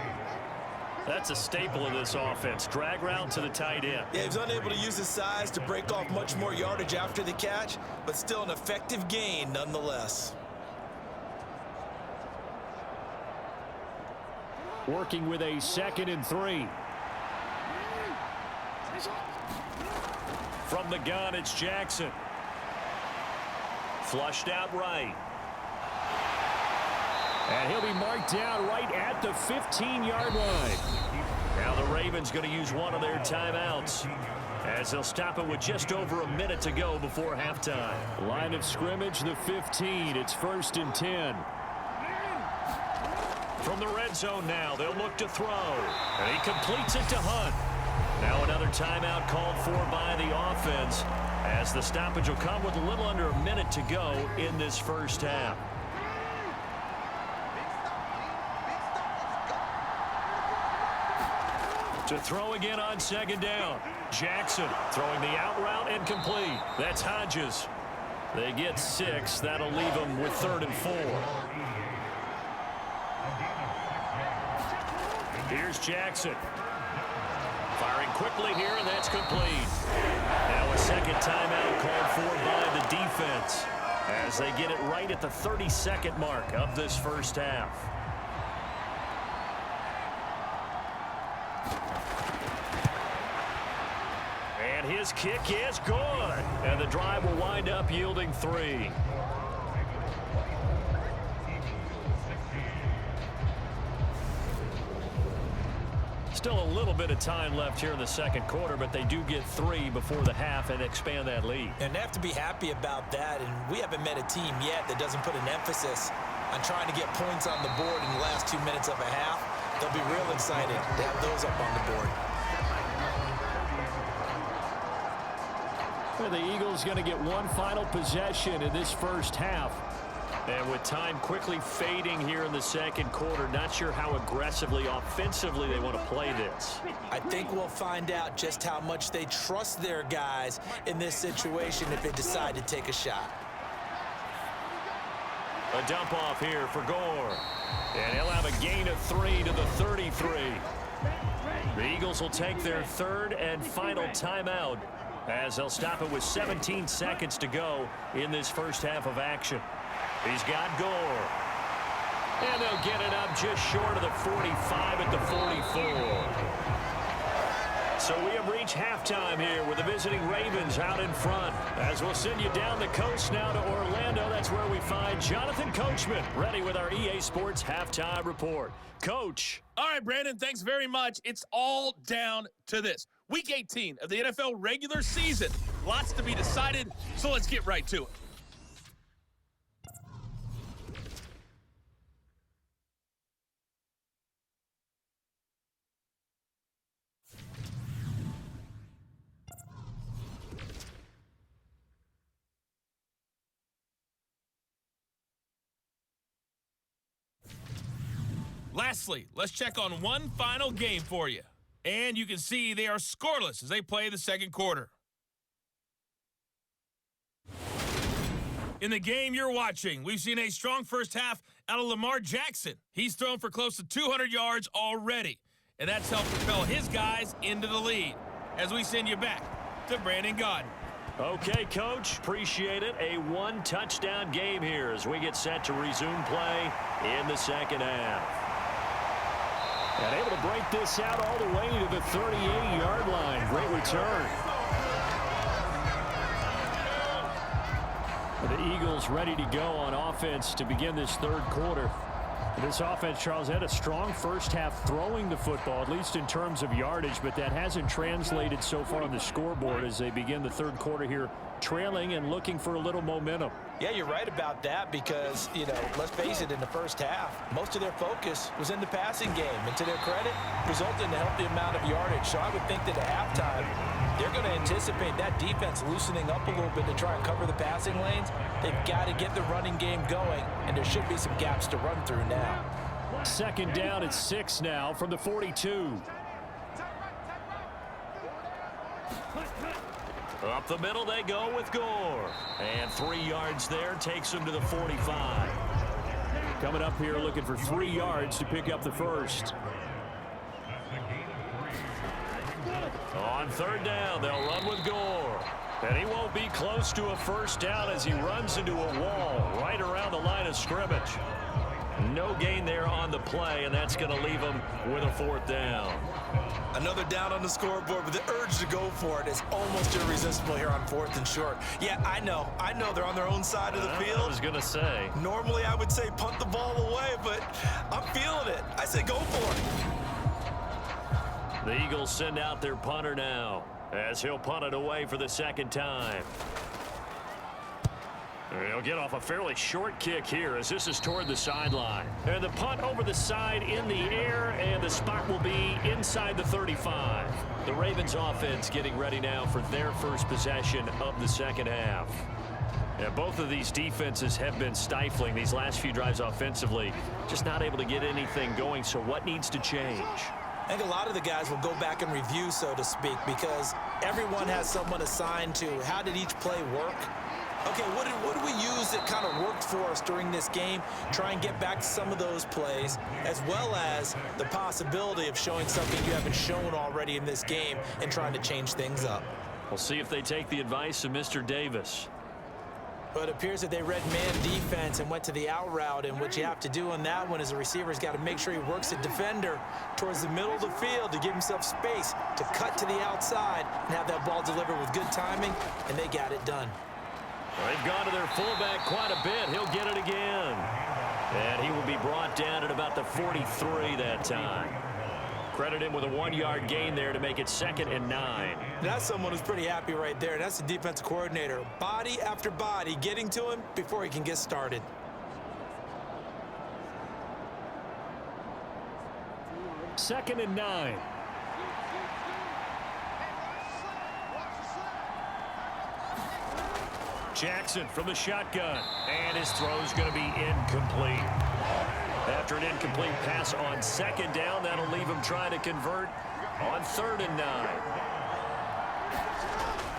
Speaker 2: That's a staple of this offense. Drag route to the tight end.
Speaker 3: Yeah, he was unable to use his size to break off much more yardage after the catch, but still an effective gain nonetheless.
Speaker 4: Working with a 2nd and 3.
Speaker 2: From the gun, it's Jackson. Flushed out right.
Speaker 4: And he'll be marked down right at the 15-yard line.
Speaker 2: Now the Ravens going to use one of their timeouts, as they'll stop it with just over a minute to go before halftime.
Speaker 4: Line of scrimmage, the 15. It's 1st and 10.
Speaker 2: From the red zone now, they'll look to throw. And he completes it to Hunt. Now another timeout called for by the offense, as the stoppage will come with a little under a minute to go in this first half. To throw again on 2nd down. Jackson throwing the out route incomplete. That's Hodges. They get 6. That'll leave them with 3rd and 4. Here's Jackson. Firing quickly here, and that's complete. Now a 2nd timeout called for by the defense, as they get it right at the 32nd mark of this first half. And his kick is good. And the drive will wind up yielding 3. Still a little bit of time left here in the 2nd quarter, but they do get 3 before the half and expand that lead.
Speaker 3: And they have to be happy about that, and we haven't met a team yet that doesn't put an emphasis on trying to get points on the board in the last 2 minutes of a half. They'll be real excited to have those up on the board.
Speaker 4: Well, the Eagles going to get one final possession in this first half.
Speaker 2: And with time quickly fading here in the 2nd quarter, not sure how aggressively, offensively they want to play this.
Speaker 3: I think we'll find out just how much they trust their guys in this situation if they decide to take a shot.
Speaker 2: A dump off here for Gore. And he'll have a gain of 3 to the 33. The Eagles will take their third and final timeout as they'll stop it with 17 seconds to go in this first half of action. He's got Gore. And they'll get it up just short of the 45 at the 44. So we have reached halftime here with the visiting Ravens out in front. As we'll send you down the coast now to Orlando. That's where we find Jonathan Coachman ready with our EA Sports Halftime Report. Coach.
Speaker 5: All right, Brandon, thanks very much. It's all down to this. Week 18 of the NFL regular season. Lots to be decided, so let's get right to it. Lastly, let's check on one final game for you. And you can see they are scoreless as they play the second quarter. In the game you're watching, we've seen a strong first half out of Lamar Jackson. He's thrown for close to 200 yards already, and that's helped propel his guys into the lead. As we send you back to Brandon Gaudin.
Speaker 2: Okay, Coach, appreciate it. A one-touchdown game here as we get set to resume play in the second half. And able to break this out all the way to the 38-yard line. Great return. The Eagles ready to go on offense to begin this third quarter. This offense, Charles, had a strong first half throwing the football, at least in terms of yardage, but that hasn't translated so far on the scoreboard as they begin the third quarter here, trailing and looking for a little momentum.
Speaker 3: Yeah, you're right about that because, let's face it, in the first half, most of their focus was in the passing game. And to their credit, resulted in a healthy amount of yardage. So I would think that at halftime, they're going to anticipate that defense loosening up a little bit to try and cover the passing lanes. They've got to get the running game going, and there should be some gaps to run through now.
Speaker 2: Second down at 6 now from the 42. Up the middle they go with Gore. And 3 yards there takes him to the 45. Coming up here looking for 3 yards to pick up the first. On third down, they'll run with Gore. And he won't be close to a first down as he runs into a wall right around the line of scrimmage. No gain there on the play, and that's going to leave him with a fourth down.
Speaker 3: Another down on the scoreboard, but the urge to go for it is almost irresistible here on 4th and short. Yeah, I know they're on their own side of the field.
Speaker 2: I was going to say.
Speaker 3: Normally I would say punt the ball away, but I'm feeling it. I say go for it.
Speaker 2: The Eagles send out their punter now as he'll punt it away for the second time. He'll get off a fairly short kick here as this is toward the sideline. And the punt over the side in the air, and the spot will be inside the 35. The Ravens offense getting ready now for their first possession of the second half. Yeah, both of these defenses have been stifling these last few drives offensively. Just not able to get anything going, so what needs to change?
Speaker 3: I think a lot of the guys will go back and review, so to speak, because everyone has someone assigned to how did each play work. Okay, what did we use that kind of worked for us during this game? Try and get back to some of those plays, as well as the possibility of showing something you haven't shown already in this game and trying to change things up.
Speaker 2: We'll see if they take the advice of Mr. Davis.
Speaker 3: But it appears that they read man defense and went to the out route, and what you have to do on that one is the receiver's got to make sure he works the defender towards the middle of the field to give himself space to cut to the outside and have that ball delivered with good timing, and they got it done.
Speaker 2: They've gone to their fullback quite a bit. He'll get it again. And he will be brought down at about the 43 that time. Credit him with a 1-yard gain there to make it 2nd and 9.
Speaker 3: That's someone who's pretty happy right there. That's the defensive coordinator. Body after body getting to him before he can get started.
Speaker 2: Second and 9. Jackson from the shotgun, and his throw's going to be incomplete. After an incomplete pass on second down, that'll leave him trying to convert on 3rd and 9.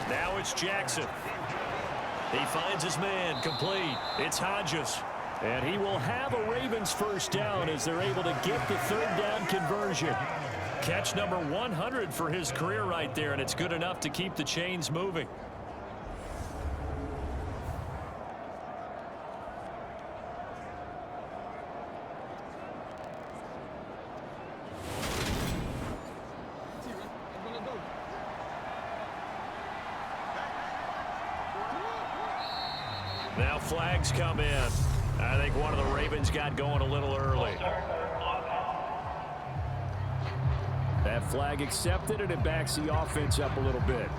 Speaker 2: Now it's Jackson. He finds his man complete. It's Hodges. And he will have a Ravens first down as they're able to get the third down conversion. Catch number 100 for his career right there, and it's good enough to keep the chains moving. Now flags come in. I think one of the Ravens got going a little early.
Speaker 4: That flag accepted, and it backs the offense up a little bit.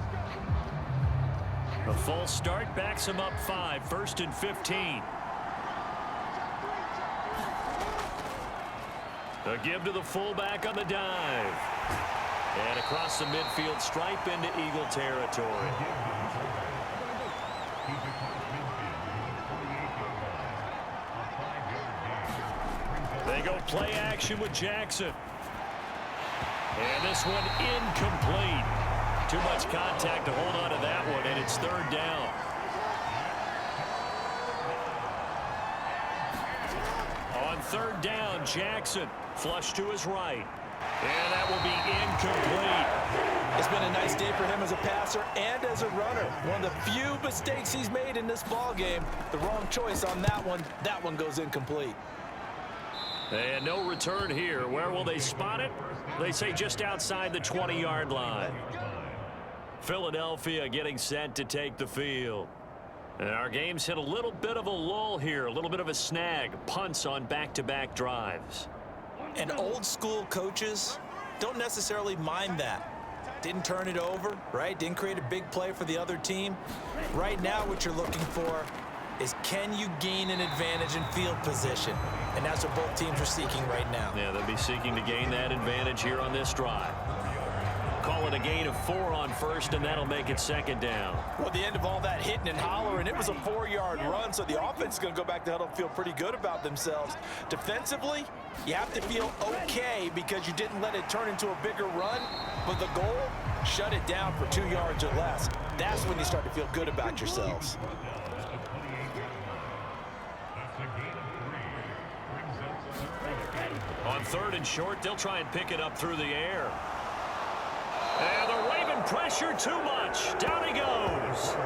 Speaker 2: A false start backs him up 5, 1st and 15. A give to the fullback on the dive. And across the midfield stripe into Eagle territory. They go play action with Jackson. And this one incomplete. Too much contact to hold on to that one, and it's third down. On third down, Jackson flush to his right. And that will be incomplete.
Speaker 3: It's been a nice day for him as a passer and as a runner. One of the few mistakes he's made in this ball game. The wrong choice on that one. That one goes incomplete.
Speaker 2: And no return here. Where will they spot it? They say just outside the 20-yard line. Philadelphia getting set to take the field. And our game's hit a little bit of a lull here, a little bit of a snag. Punts on back-to-back drives.
Speaker 3: And old school coaches don't necessarily mind that. Didn't turn it over, right? Didn't create a big play for the other team. Right now what you're looking for is, can you gain an advantage in field position? And that's what both teams are seeking right now.
Speaker 2: Yeah, they'll be seeking to gain that advantage here on this drive. Call it a gain of 4 on first, and that'll make it second down.
Speaker 3: Well, at the end of all that hitting and hollering, it was a 4-yard run, so the offense is going to go back to huddle and feel pretty good about themselves. Defensively, you have to feel okay because you didn't let it turn into a bigger run, but the goal, shut it down for 2 yards or less. That's when you start to feel good about yourselves.
Speaker 2: On third and short, they'll try and pick it up through the air. And the Raven pressure too much. Down he goes.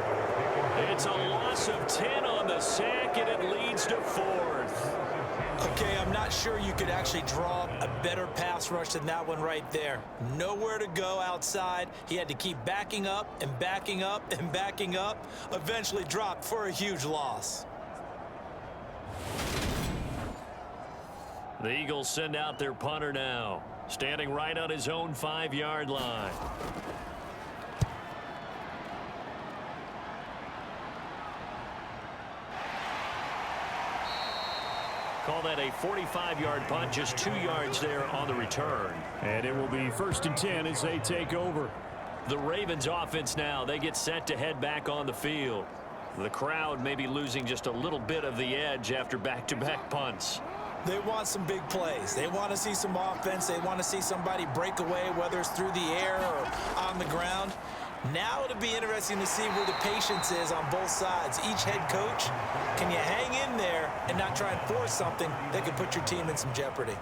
Speaker 2: It's a loss of 10 on the sack, and it leads to 4th.
Speaker 3: Okay, I'm not sure you could actually draw a better pass rush than that one right there. Nowhere to go outside. He had to keep backing up and backing up and backing up. Eventually dropped for a huge loss.
Speaker 2: The Eagles send out their punter now, standing right on his own 5-yard line. Call that a 45-yard punt, just 2 yards there on the return.
Speaker 4: And it will be 1st and 10 as they take over.
Speaker 2: The Ravens offense now, they get set to head back on the field. The crowd may be losing just a little bit of the edge after back-to-back punts.
Speaker 3: They want some big plays. They want to see some offense. They want to see somebody break away, whether it's through the air or on the ground. Now it'll be interesting to see where the patience is on both sides. Each head coach, can you hang in there and not try and force something that could put your team in some jeopardy?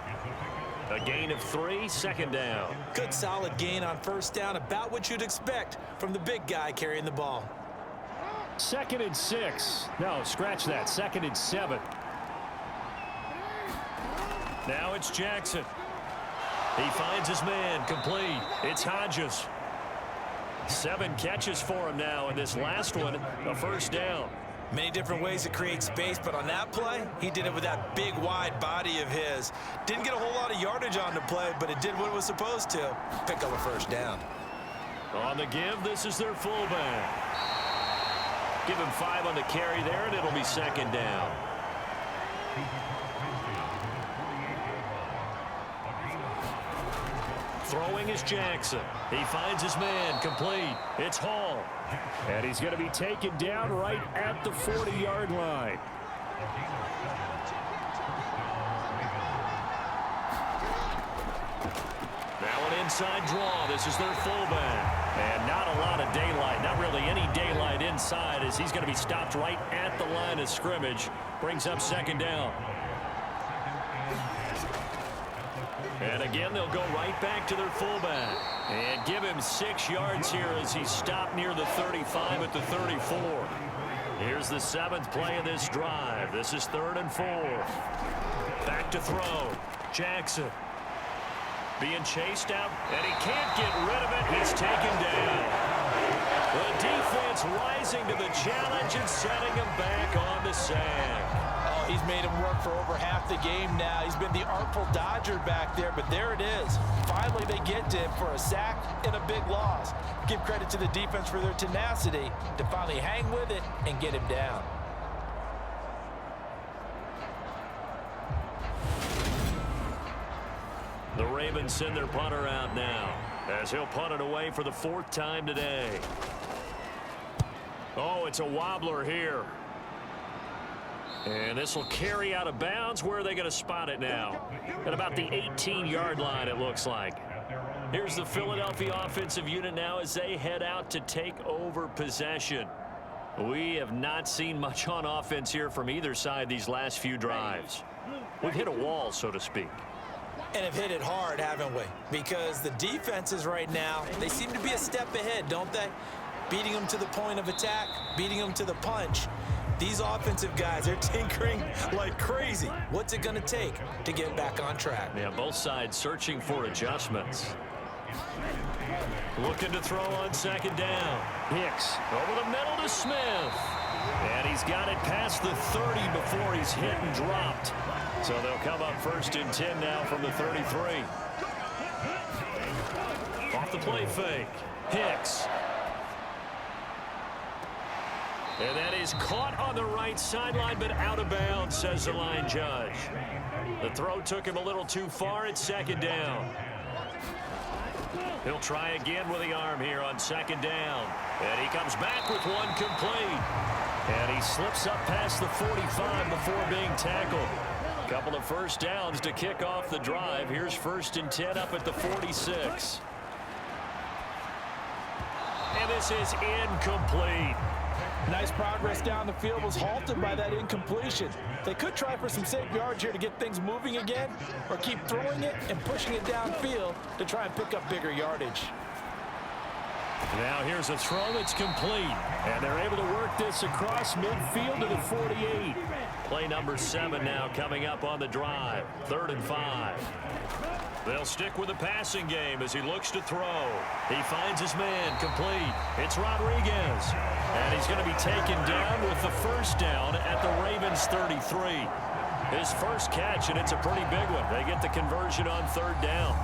Speaker 2: A gain of 3, second down.
Speaker 3: Good solid gain on first down, about what you'd expect from the big guy carrying the ball.
Speaker 4: 2nd and 6. No, scratch that. 2nd and 7.
Speaker 2: Now it's Jackson. He finds his man, complete. It's Hodges. 7 catches for him now, and this last one, a first down.
Speaker 3: Many different ways to create space, but on that play, he did it with that big, wide body of his. Didn't get a whole lot of yardage on the play, but it did what it was supposed to. Pick up a first down.
Speaker 2: On the give, this is their fullback. Give him 5 on the carry there, and it'll be second down. Throwing is Jackson. He finds his man, complete. It's Hall.
Speaker 4: And he's going to be taken down right at the 40-yard line.
Speaker 2: That one inside draw. This is their fullback. And not a lot of daylight, not really any daylight inside, as he's going to be stopped right at the line of scrimmage. Brings up second down. And again, they'll go right back to their fullback. And give him 6 yards here as he's stopped near the 35 at the 34. Here's the 7th play of this drive. This is 3rd and 4. Back to throw. Jackson being chased out, and he can't get rid of it. He's taken down. The defense rising to the challenge and setting him back on the sack.
Speaker 3: Oh, he's made him work for over half the game now. He's been the artful dodger back there, but there it is. Finally, they get to him for a sack and a big loss. Give credit to the defense for their tenacity to finally hang with it and get him down.
Speaker 2: The Ravens send their punter out now as he'll punt it away for the 4th time today. Oh, it's a wobbler here. And this will carry out of bounds. Where are they going to spot it now? At about the 18-yard line, it looks like. Here's the Philadelphia offensive unit now as they head out to take over possession. We have not seen much on offense here from either side these last few drives. We've hit a wall, so to speak.
Speaker 3: And have hit it hard, haven't we? Because the defenses right now, they seem to be a step ahead, don't they? Beating them to the point of attack, beating them to the punch. These offensive guys, they're tinkering like crazy. What's it going to take to get back on track?
Speaker 2: Yeah, both sides searching for adjustments. Looking to throw on second down. Hicks over the middle to Smith. And he's got it past the 30 before he's hit and dropped. So they'll come up 1st and 10 now from the 33. Off the play fake. Hicks. And that is caught on the right sideline, but out of bounds, says the line judge. The throw took him a little too far. It's second down. He'll try again with the arm here on second down. And he comes back with one complete. And he slips up past the 45 before being tackled. Couple of first downs to kick off the drive. Here's 1st and 10 up at the 46. And this is incomplete.
Speaker 3: Nice progress down the field was halted by that incompletion. They could try for some safe yards here to get things moving again, or keep throwing it and pushing it downfield to try and pick up bigger yardage.
Speaker 2: Now here's a throw that's complete, and they're able to work this across midfield to the 48. Play number 7 now coming up on the drive. 3rd and 5. They'll stick with the passing game as he looks to throw. He finds his man complete. It's Rodriguez. And he's going to be taken down with the first down at the Ravens 33. His first catch, and it's a pretty big one. They get the conversion on 3rd down.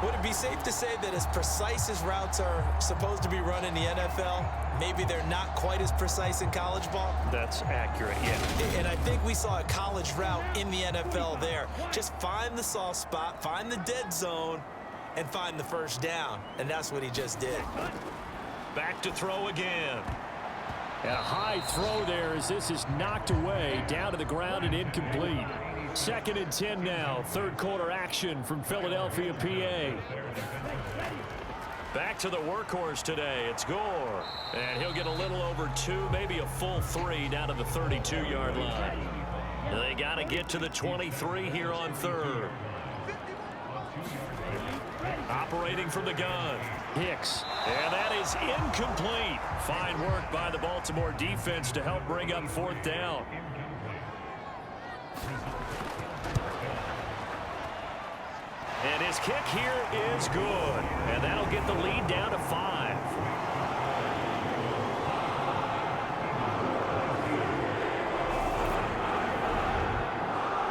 Speaker 3: Would it be safe to say that as precise as routes are supposed to be run in the NFL, maybe they're not quite as precise in college ball?
Speaker 2: That's accurate, yeah.
Speaker 3: And I think we saw a college route in the NFL there. Just find the soft spot, find the dead zone, and find the first down. And that's what he just did.
Speaker 2: Back to throw again.
Speaker 4: And a high throw there as this is knocked away, down to the ground and incomplete. 2nd and 10 now. 3rd quarter action from Philadelphia, PA. Back to the workhorse today. It's Gore. And he'll get a little over 2, maybe a full 3 down to the 32-yard line. They got to get to the 23 here on 3rd. Operating from the gun. Hicks. And that is incomplete. Fine work by the Baltimore defense to help bring up 4th down. And his kick here is good. And that'll get the lead down to 5.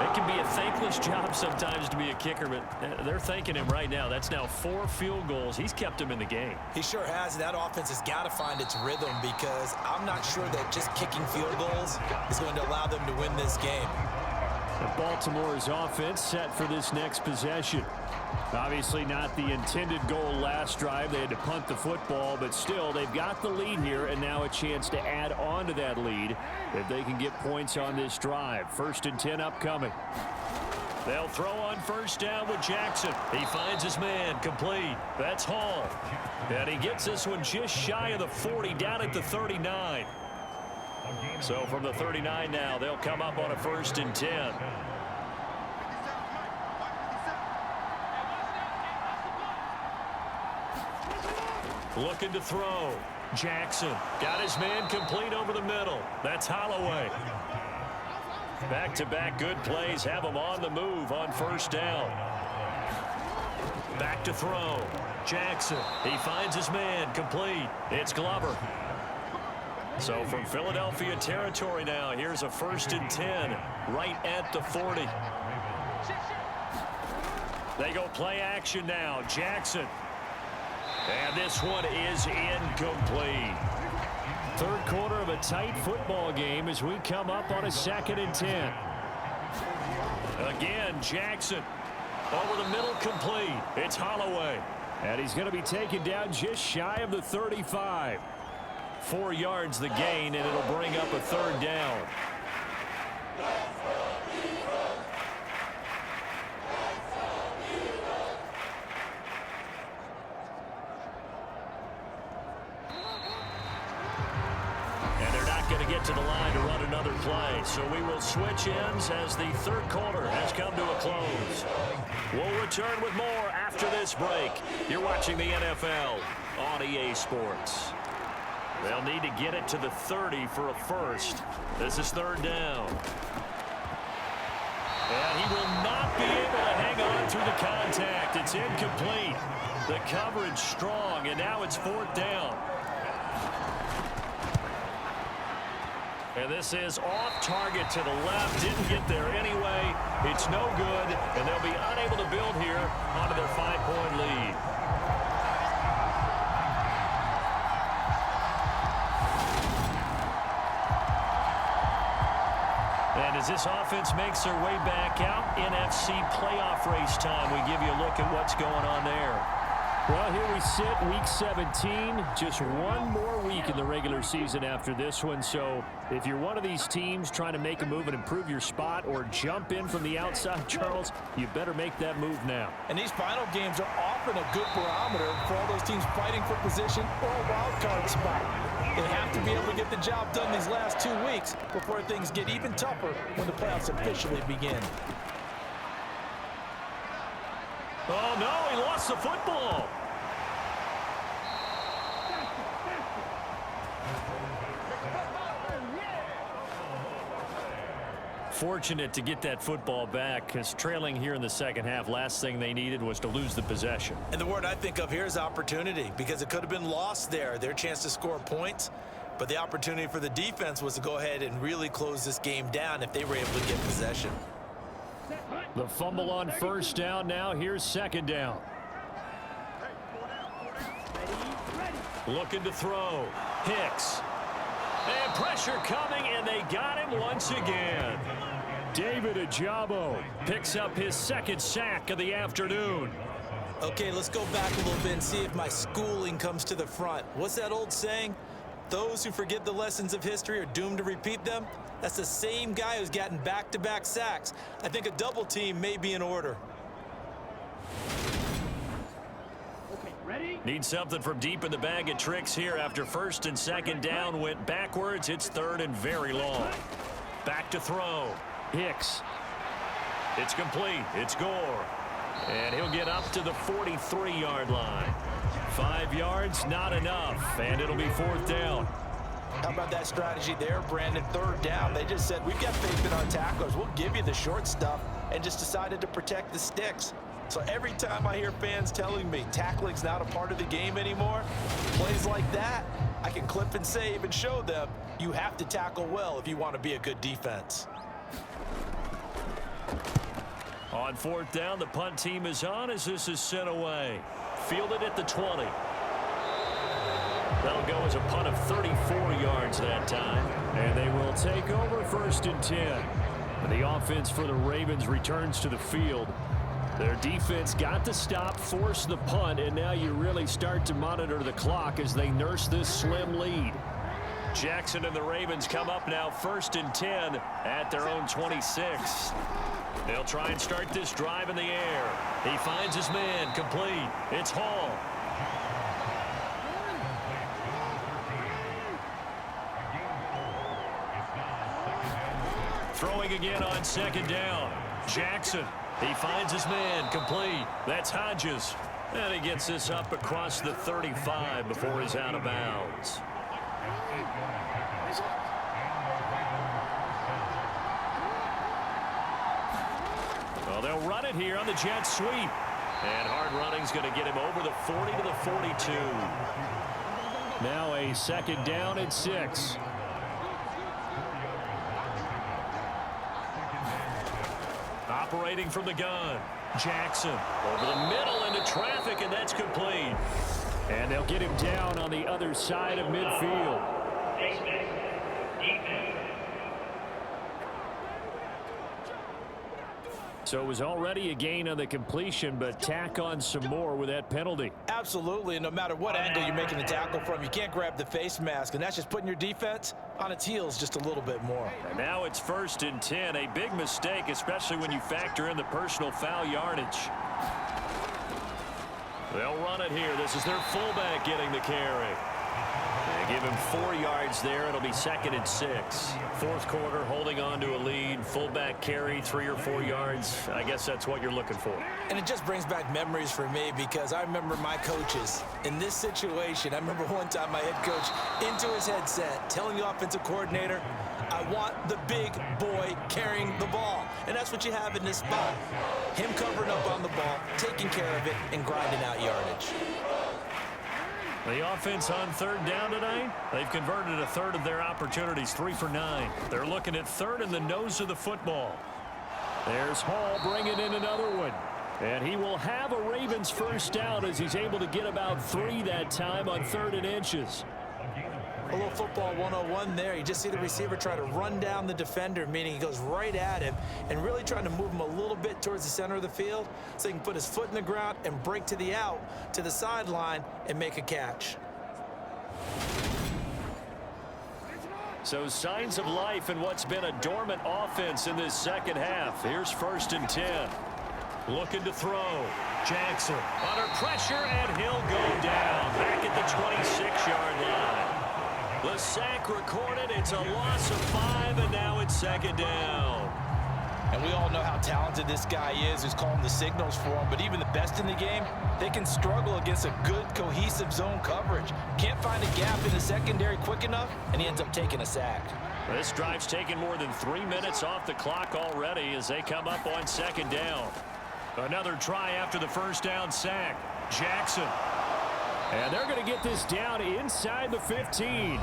Speaker 4: It can be a thankless job sometimes to be a kicker, but they're thanking him right now. That's now 4 field goals. He's kept him in the game.
Speaker 3: He sure has. That offense has got to find its rhythm, because I'm not sure that just kicking field goals is going to allow them to win this game.
Speaker 4: And Baltimore's offense set for this next possession. Obviously not the intended goal last drive. They had to punt the football, but still they've got the lead here, and now a chance to add on to that lead if they can get points on this drive. 1st and 10 upcoming.
Speaker 2: They'll throw on first down with Jackson. He finds his man, complete. That's Hall. And he gets this one just shy of the 40, down at the 39. So from the 39 now, they'll come up on a 1st and 10. Looking to throw. Jackson got his man complete over the middle. That's Holloway. Back-to-back good plays have him on the move on first down. Back to throw. Jackson. He finds his man complete. It's Glover. So from Philadelphia territory now, here's a 1st and 10 right at the 40. They go play action now. Jackson. And this one is incomplete. Third quarter of a tight football game as we come up on a 2nd and 10. Again, Jackson. Over the middle, complete. It's Holloway. And he's going to be taken down just shy of the 35. 4 yards the gain, and it'll bring up a 3rd down. To the line to run another play. So we will switch ends as the third quarter has come to a close. We'll return with more after this break. You're watching the NFL on EA Sports. They'll need to get it to the 30 for a first. This is 3rd down. And he will not be able to hang on through the contact. It's incomplete. The coverage strong, and now it's 4th down. And this is off target to the left. Didn't get there anyway. It's no good, and they'll be unable to build here onto their 5-point lead. And as this offense makes their way back out, NFC playoff race time, we give you a look at what's going on there. Well, here we sit, week 17, just one more week in the regular season after this one. So if you're one of these teams trying to make a move and improve your spot or jump in from the outside, Charles, you better make that move now.
Speaker 3: And these final games are often a good barometer for all those teams fighting for position or a wild card spot. They have to be able to get the job done these last 2 weeks before things get even tougher when the playoffs officially begin.
Speaker 2: Oh, no, he lost the football. Fortunate to get that football back, because trailing here in the second half, last thing they needed was to lose the possession.
Speaker 3: And the word I think of here is opportunity, because it could have been lost there, their chance to score points. But the opportunity for the defense was to go ahead and really close this game down if they were able to get possession.
Speaker 2: The fumble on first down now. Here's 2nd down. Looking to throw. Hicks. And pressure coming, and they got him once again. David Ajabo picks up his 2nd sack of the afternoon.
Speaker 3: Okay, let's go back a little bit and see if my schooling comes to the front. What's that old saying? Those who forget the lessons of history are doomed to repeat them. That's the same guy who's gotten back-to-back sacks. I think a double team may be in order.
Speaker 2: Need something from deep in the bag of tricks here after 1st and 2nd down went backwards. It's 3rd and very long. Back to throw. Hicks. It's complete. It's Gore. And he'll get up to the 43-yard line. 5 yards, not enough. And it'll be 4th down.
Speaker 3: How about that strategy there, Brandon? 3rd down. They just said, we've got faith in our tacklers. We'll give you the short stuff, and just decided to protect the sticks. So every time I hear fans telling me tackling's not a part of the game anymore, plays like that, I can clip and save and show them you have to tackle well if you want to be a good defense.
Speaker 2: On 4th down, the punt team is on as this is sent away. Fielded at the 20. That'll go as a punt of 34 yards that time. And they will take over 1st and 10. And the offense for the Ravens returns to the field. Their defense got the stop, forced the punt, and now you really start to monitor the clock as they nurse this slim lead. Jackson and the Ravens come up now 1st and 10 at their own 26. They'll try and start this drive in the air. He finds his man, complete. It's Hall. Throwing again on second down. Jackson. He finds his man, complete. That's Hodges. And he gets this up across the 35 before he's out of bounds. Well, they'll run it here on the jet sweep. And hard running's going to get him over the 40 to the 42.
Speaker 4: Now a second down and 6.
Speaker 2: Operating from the gun. Jackson over the middle into traffic, and that's complete.
Speaker 4: And they'll get him down on the other side of midfield. So it was already a gain on the completion, but tack on some more with that penalty.
Speaker 3: Absolutely, and no matter what angle you're making the tackle from, you can't grab the face mask, and that's just putting your defense on its heels just a little bit more.
Speaker 2: And now it's 1st and 10, a big mistake, especially when you factor in the personal foul yardage. They'll run it here. This is their fullback getting the carry. They give him 4 yards there. It'll be 2nd and 6. Fourth quarter, holding on to a lead. Fullback carry, 3 or 4 yards. I guess that's what you're looking for.
Speaker 3: And it just brings back memories for me because I remember my coaches in this situation. I remember one time my head coach into his headset telling the offensive coordinator, I want the big boy carrying the ball. And that's what you have in this spot. Him covering up on the ball, taking care of it, and grinding out yardage.
Speaker 2: The offense on 3rd down tonight, they've converted a 1/3 of their opportunities, 3 for 9. They're looking at 3rd in the nose of the football.
Speaker 4: There's Hall bringing in another one. And he will have a Ravens first down as he's able to get about 3 that time on 3rd and inches.
Speaker 3: A little football 101 there. You just see the receiver try to run down the defender, meaning he goes right at him and really trying to move him a little bit towards the center of the field so he can put his foot in the ground and break to the out, to the sideline, and make a catch.
Speaker 2: So signs of life in what's been a dormant offense in this second half. Here's 1st and 10. Looking to throw. Jackson under pressure, and he'll go down back at the 26-yard line. The sack recorded. It's a loss of 5, and now it's 2nd down.
Speaker 3: And we all know how talented this guy is who's calling the signals for him, but even the best in the game, they can struggle against a good, cohesive zone coverage. Can't find a gap in the secondary quick enough, and he ends up taking a sack.
Speaker 2: This drive's taken more than 3 minutes off the clock already as they come up on 2nd down. Another try after the 1st down sack. Jackson.
Speaker 4: And they're going to get this down inside the 15.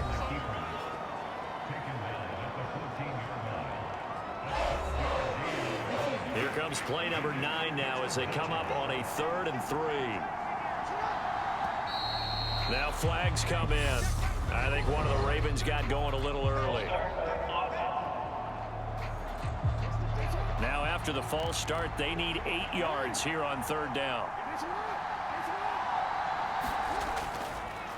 Speaker 2: Here comes play number 9 now as they come up on a 3rd and 3. Now flags come in. I think one of the Ravens got going a little early. Now after the false start, they need 8 yards here on 3rd down.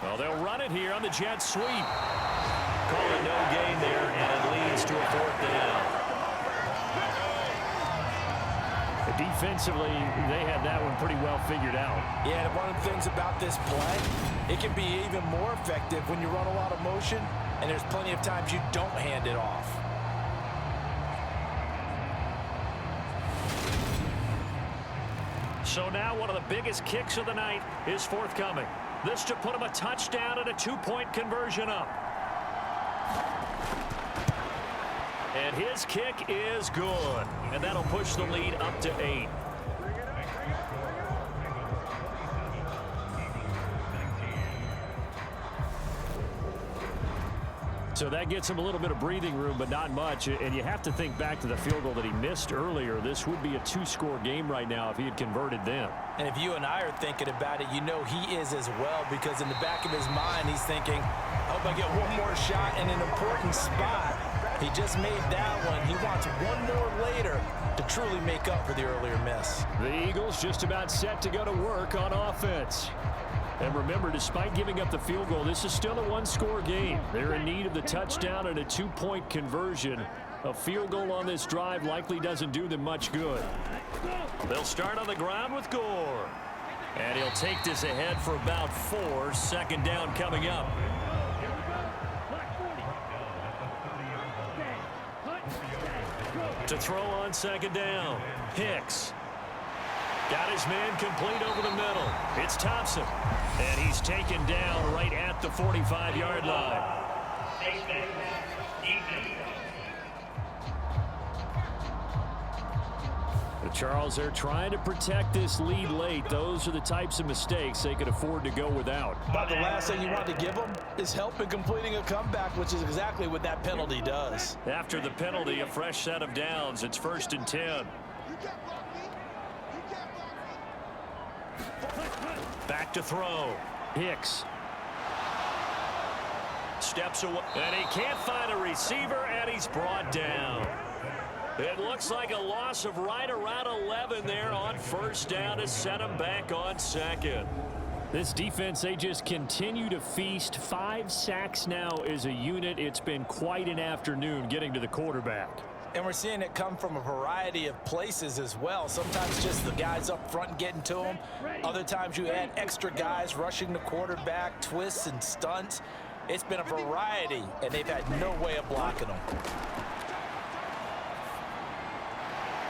Speaker 2: Well, they'll run it here on the jet sweep. Call it no gain there, and it leads to a 4th down.
Speaker 4: Defensively, they had that one pretty well figured out.
Speaker 3: Yeah, and one of the things about this play, it can be even more effective when you run a lot of motion, and there's plenty of times you don't hand it off.
Speaker 2: So now one of the biggest kicks of the night is forthcoming. This to put him a touchdown and a 2-point conversion up. And his kick is good. And that'll push the lead up to 8.
Speaker 4: So that gets him a little bit of breathing room, but not much. And you have to think back to the field goal that he missed earlier. This would be a 2-score game right now if he had converted them.
Speaker 3: And if you and I are thinking about it, you know he is as well, because in the back of his mind, he's thinking, I hope I get one more shot in an important spot. He just made that one. He wants one more later to truly make up for the earlier miss.
Speaker 4: The Eagles just about set to go to work on offense. And remember, despite giving up the field goal, this is still a 1-score game. They're in need of the touchdown and a 2-point conversion. A field goal on this drive likely doesn't do them much good.
Speaker 2: They'll start on the ground with Gore. And he'll take this ahead for about 4. Second down coming up. To throw on second down. Hicks. Got his man complete over the middle. It's Thompson. And he's taken down right at the 45-yard line.
Speaker 4: Charles, they're trying to protect this lead late. Those are the types of mistakes they could afford to go without.
Speaker 3: But the last thing you want to give them is help in completing a comeback, which is exactly what that penalty does.
Speaker 2: After the penalty, a fresh set of downs. It's 1st and 10. Back to throw.
Speaker 4: Hicks.
Speaker 2: Steps away. And he can't find a receiver, and he's brought down. It looks like a loss of right around 11 there on first down to set him back on second.
Speaker 4: This defense, they just continue to feast. 5 sacks now as a unit. It's been quite an afternoon getting to the quarterback.
Speaker 3: And we're seeing it come from a variety of places as well. Sometimes just the guys up front getting to him. Other times you add extra guys rushing the quarterback, twists and stunts. It's been a variety, and they've had no way of blocking them.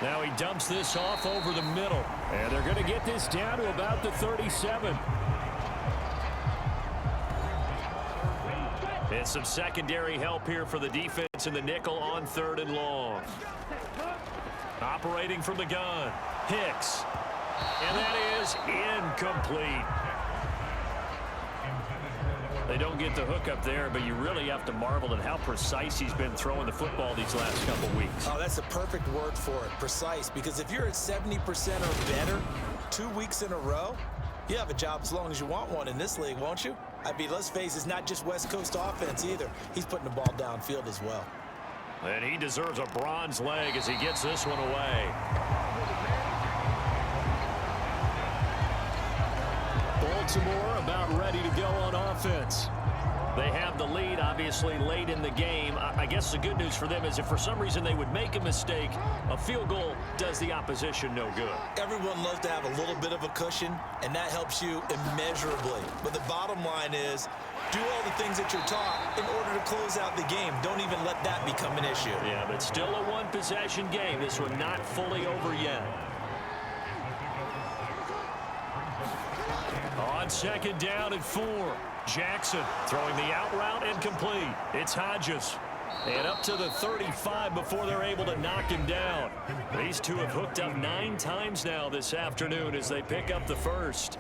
Speaker 2: Now he dumps this off over the middle.
Speaker 4: And they're going to get this down to about the 37.
Speaker 2: And some secondary help here for the defense in the nickel on 3rd and long. Operating from the gun. Hicks. And that is incomplete. They don't get the hook up there, but you really have to marvel at how precise he's been throwing the football these last couple weeks.
Speaker 3: Oh, that's the perfect word for it, precise, because if you're at 70% or better 2 weeks in a row, you have a job as long as you want one in this league, won't you? I mean, let's face it, it's not just West Coast offense either. He's putting the ball downfield as well.
Speaker 2: And he deserves a bronze leg as he gets this one away.
Speaker 4: Baltimore about ready to go on offense.
Speaker 2: They have the lead, obviously, late in the game. I guess the good news for them is if for some reason they would make a mistake, a field goal does the opposition no good.
Speaker 3: Everyone loves to have a little bit of a cushion, and that helps you immeasurably. But the bottom line is, do all the things that you're taught in order to close out the game. Don't even let that become an issue.
Speaker 2: Yeah, but still a one-possession game. This one not fully over yet. On second down and 4. Jackson throwing the out route incomplete. It's Hodges. And up to the 35 before they're able to knock him down. These two have hooked up 9 times now this afternoon as they pick up the first.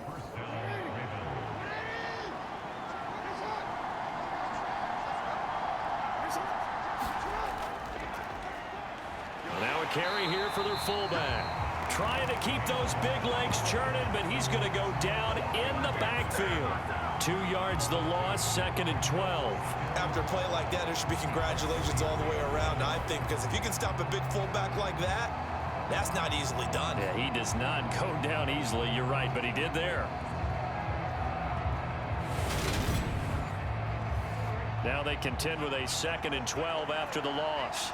Speaker 2: Now a carry here for their fullback. Trying to keep those big legs churning, but he's going to go down in the backfield. 2 yards the loss, 2nd and 12.
Speaker 3: After a play like that, there should be congratulations all the way around, I think, because if you can stop a big fullback like that, that's not easily done.
Speaker 2: Yeah, he does not go down easily, you're right, but he did there. Now they contend with a 2nd and 12 after the loss.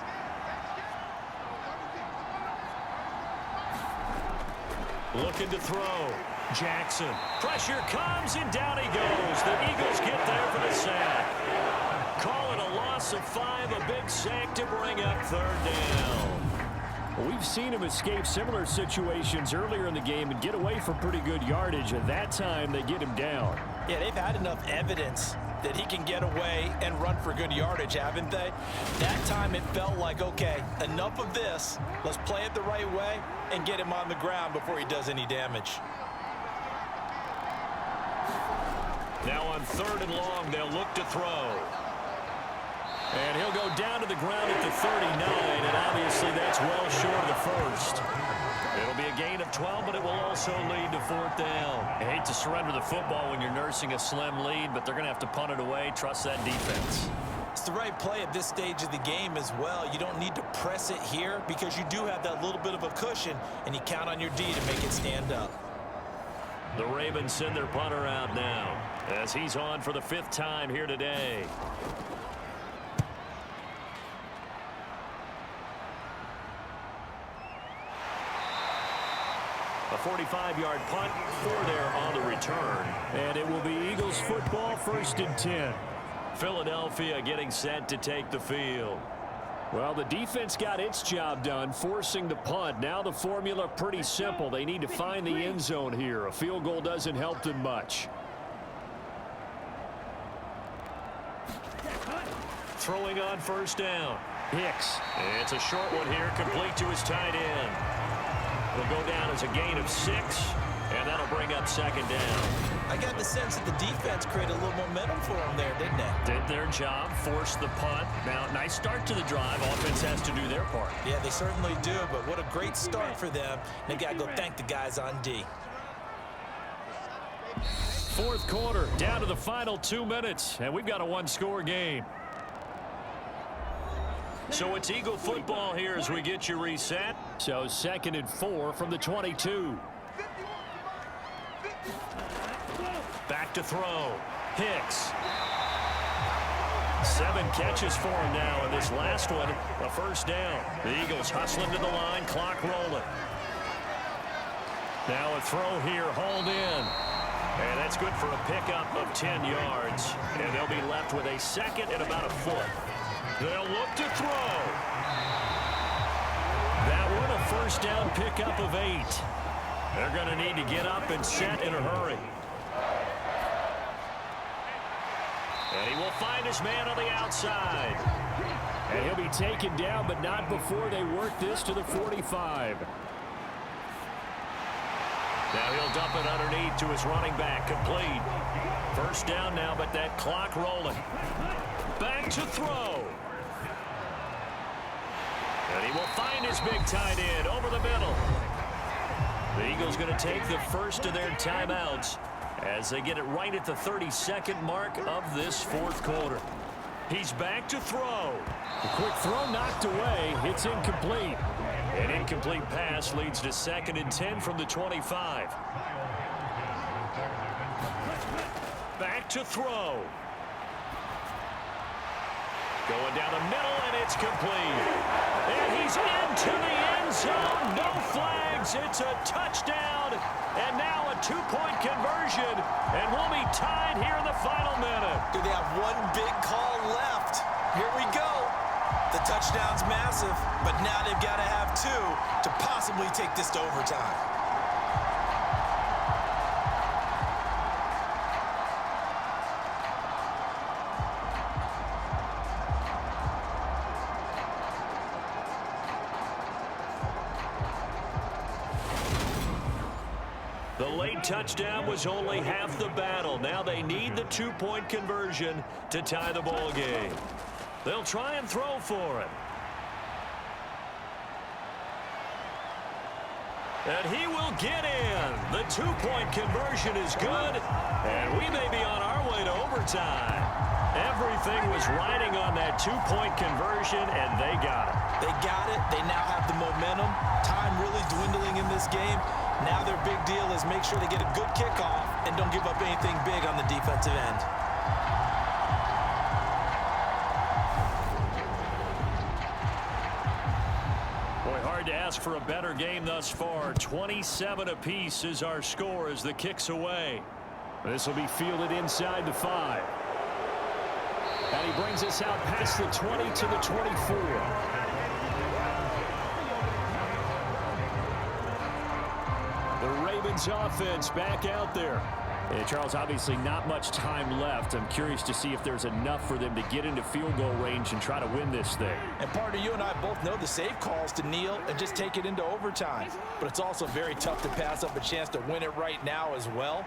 Speaker 2: Looking to throw. Jackson. Pressure comes, and down he goes. The Eagles get there for the sack. Call it a loss of 5, a big sack to bring up 3rd down.
Speaker 4: We've seen him escape similar situations earlier in the game and get away from pretty good yardage. At that time, they get him down.
Speaker 3: Yeah, they've had enough evidence that he can get away and run for good yardage, haven't they? That time it felt like, okay, enough of this. Let's play it the right way and get him on the ground before he does any damage.
Speaker 2: Now on 3rd and long, they'll look to throw. And he'll go down to the ground at the 39, and obviously that's well short of the first. It'll be a gain of 12, but it will also lead to 4th down. I hate to surrender the football when you're nursing a slim lead, but they're going to have to punt it away. Trust that defense.
Speaker 3: It's the right play at this stage of the game as well. You don't need to press it here because you do have that little bit of a cushion, and you count on your D to make it stand up.
Speaker 2: The Ravens send their punter out now as he's on for the 5th time here today. A 45-yard punt, 4 there on the return.
Speaker 4: And it will be Eagles football, 1st and 10.
Speaker 2: Philadelphia getting set to take the field.
Speaker 4: Well, the defense got its job done, forcing the punt. Now the formula pretty simple. They need to find the end zone here. A field goal doesn't help them much.
Speaker 2: Throwing on 1st down.
Speaker 4: Hicks.
Speaker 2: It's a short one here, complete to his tight end. It'll go down as a gain of 6, and that'll bring up 2nd down.
Speaker 3: I got the sense that the defense created a little momentum for them there, didn't they?
Speaker 2: Did their job, forced the punt. Now, nice start to the drive. Offense has to do their part.
Speaker 3: Yeah, they certainly do, but what a great start for them. They got to go thank the guys on D.
Speaker 4: 4th quarter, down to the final 2 minutes, and we've got a 1-score game.
Speaker 2: So it's Eagle football here as we get you reset.
Speaker 4: So 2nd and 4 from the 22.
Speaker 2: Back to throw. Hicks. 7 catches for him now, and this last one, a 1st down. The Eagles hustling to the line, clock rolling. Now a throw here, hauled in. And that's good for a pickup of 10 yards. And they'll be left with a 2nd and about a 4th. They'll look to throw. That one, a 1st down pickup of 8. They're going to need to get up and set in a hurry. And he will find his man on the outside.
Speaker 4: And he'll be taken down, but not before they work this to the 45.
Speaker 2: Now he'll dump it underneath to his running back, complete. 1st down now, but that clock rolling. Back to throw. And he will find his big tight end over the middle. The Eagles going to take the first of their timeouts as they get it right at the 32nd mark of this 4th quarter. He's back to throw.
Speaker 4: A quick throw knocked away. It's incomplete.
Speaker 2: An incomplete pass leads to 2nd and 10 from the 25. Back to throw. Going down the middle, and it's complete. And he's into the end zone. No flags. It's a touchdown. And now a 2-point conversion. And we'll be tied here in the final minute.
Speaker 3: Do they have one big call left? Here we go. The touchdown's massive, but now they've got to have 2 to possibly take this to overtime.
Speaker 2: The late touchdown was only half the battle. Now they need the 2-point conversion to tie the ball game. They'll try and throw for it. And he will get in. The 2-point conversion is good, and we may be on our way to overtime. Everything was riding on that 2-point conversion, and they got it.
Speaker 3: They got it. They now have the momentum. Time really dwindling in this game. Now their big deal is make sure they get a good kickoff and don't give up anything big on the defensive end.
Speaker 2: Boy, hard to ask for a better game thus far. 27 apiece is our score as the kick's away.
Speaker 4: This will be fielded inside the 5. And he brings us out past the 20 to the 24. The Ravens offense back out there. And Charles, obviously not much time left. I'm curious to see if there's enough for them to get into field goal range and try to win this thing.
Speaker 3: And partner, you and I both know the safe calls to kneel and just take it into overtime. But it's also very tough to pass up a chance to win it right now as well.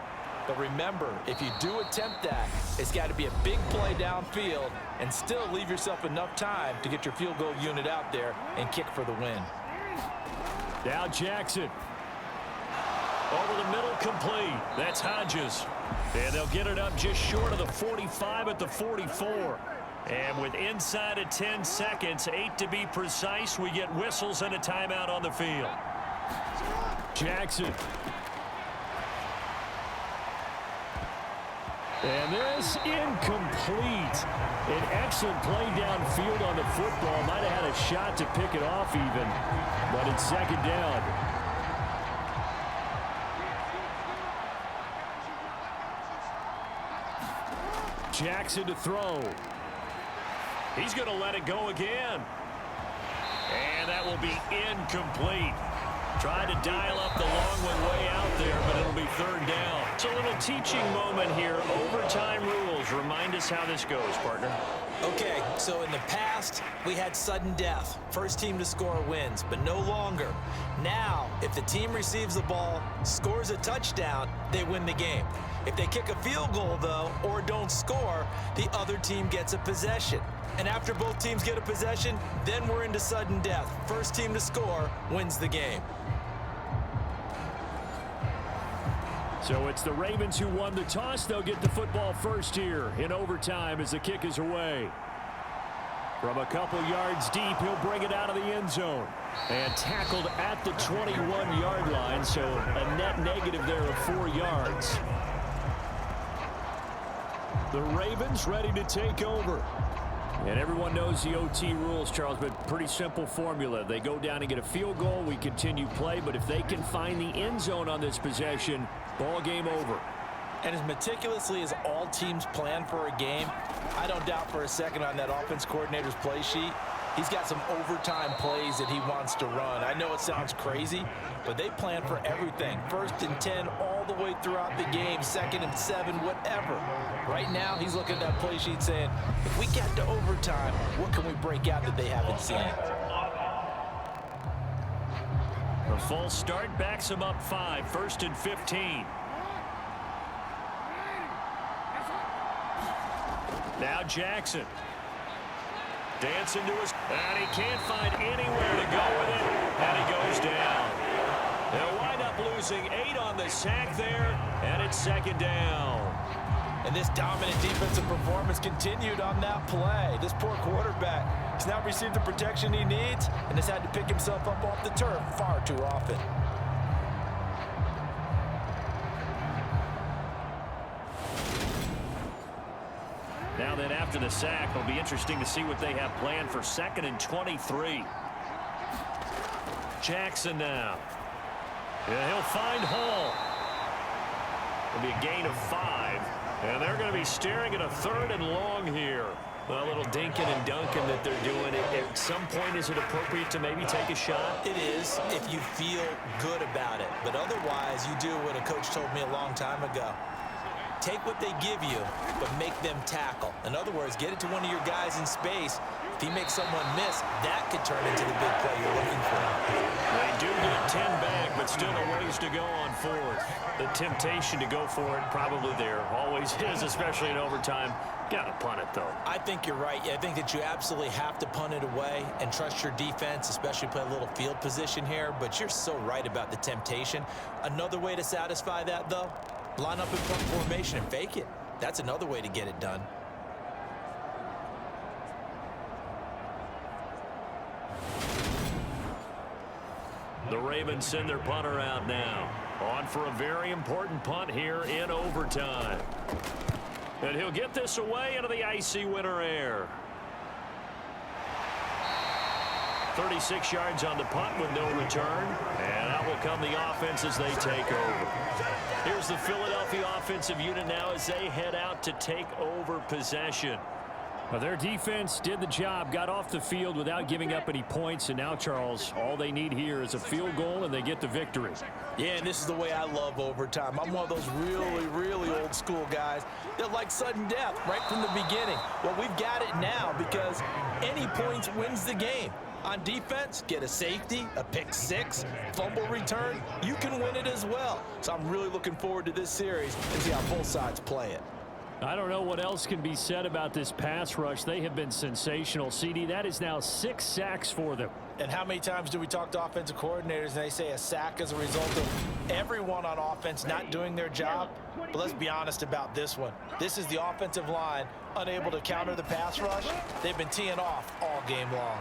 Speaker 3: But remember, if you do attempt that, it's got to be a big play downfield and still leave yourself enough time to get your field goal unit out there and kick for the win.
Speaker 4: Now Jackson.
Speaker 2: Over the middle, complete. That's Hodges. And they'll get it up just short of the 45 at the 44. And with inside of 10 seconds, 8 to be precise, we get whistles and a timeout on the field.
Speaker 4: Jackson. And this incomplete. An excellent play downfield on the football. Might have had a shot to pick it off even. But it's 2nd down. Jackson to throw. He's going to let it go again. And that will be incomplete. Tried to dial up the long one way out there, but it'll be third down. It's a little teaching moment here. Overtime rules. Remind us how this goes, partner.
Speaker 3: Okay, so in the past, we had sudden death. First team to score wins, but no longer. Now, if the team receives the ball, scores a touchdown, they win the game. If they kick a field goal, though, or don't score, the other team gets a possession. And after both teams get a possession, then we're into sudden death. First team to score wins the game.
Speaker 4: So it's the Ravens who won the toss. They'll get the football first here in overtime as the kick is away. From a couple yards deep, he'll bring it out of the end zone. And tackled at the 21-yard line, so a net negative there of 4 yards. The Ravens ready to take over. And everyone knows the OT rules, Charles, but pretty simple formula. They go down and get a field goal, we continue play, but if they can find the end zone on this possession, ball game over.
Speaker 3: And as meticulously as all teams plan for a game, I don't doubt for a second on that offense coordinator's play sheet, he's got some overtime plays that he wants to run. I know it sounds crazy, but they plan for everything. 1st and 10 all the way throughout the game, 2nd and 7, whatever. Right now, he's looking at that play sheet saying, if we get to overtime, what can we break out that they haven't seen?
Speaker 2: A false start backs him up 5, 1st and 15. Now Jackson. Dancing to his, and he can't find anywhere to go with it, and he goes down. They'll wind up losing 8 on the sack there, and it's 2nd down.
Speaker 3: And this dominant defensive performance continued on that play. This poor quarterback has now received the protection he needs and has had to pick himself up off the turf far too often.
Speaker 2: Now then, after the sack, it'll be interesting to see what they have planned for 2nd and 23. Jackson now. Yeah, he'll find Hall. It'll be a gain of 5. And they're going to be staring at a 3rd and long here. A little dinking and dunking that they're doing. At some point, is it appropriate to maybe take a shot?
Speaker 3: It is if you feel good about it. But otherwise, you do what a coach told me a long time ago. Take what they give you, but make them tackle. In other words, get it to one of your guys in space. If he makes someone miss, that could turn into the big play you're looking for.
Speaker 2: They do get 10 back, but still a ways to go on 4th. The temptation to go for it probably there. Always is, especially in overtime. Got to punt it, though.
Speaker 3: I think you're right. I think that you absolutely have to punt it away and trust your defense, especially play a little field position here. But you're so right about the temptation. Another way to satisfy that, though, line up in punt formation and fake it. That's another way to get it done.
Speaker 2: The Ravens send their punter out now. On for a very important punt here in overtime. And he'll get this away into the icy winter air. 36 yards on the punt with no return. And out will come the offense as they take over. Here's the Philadelphia offensive unit now as they head out to take over possession.
Speaker 4: Well, their defense did the job, got off the field without giving up any points, and now, Charles, all they need here is a field goal, and they get the victory.
Speaker 3: Yeah, and this is the way I love overtime. I'm one of those really, really old school guys that like sudden death right from the beginning. Well, we've got it now because any points wins the game. On defense, get a safety, a pick 6, fumble return, you can win it as well. So I'm really looking forward to this series and see how both sides play it.
Speaker 4: I don't know what else can be said about this pass rush. They have been sensational. CD, that is now 6 sacks for them.
Speaker 3: And how many times do we talk to offensive coordinators and they say a sack is a result of everyone on offense not doing their job? But let's be honest about this one. This is the offensive line unable to counter the pass rush. They've been teeing off all game long.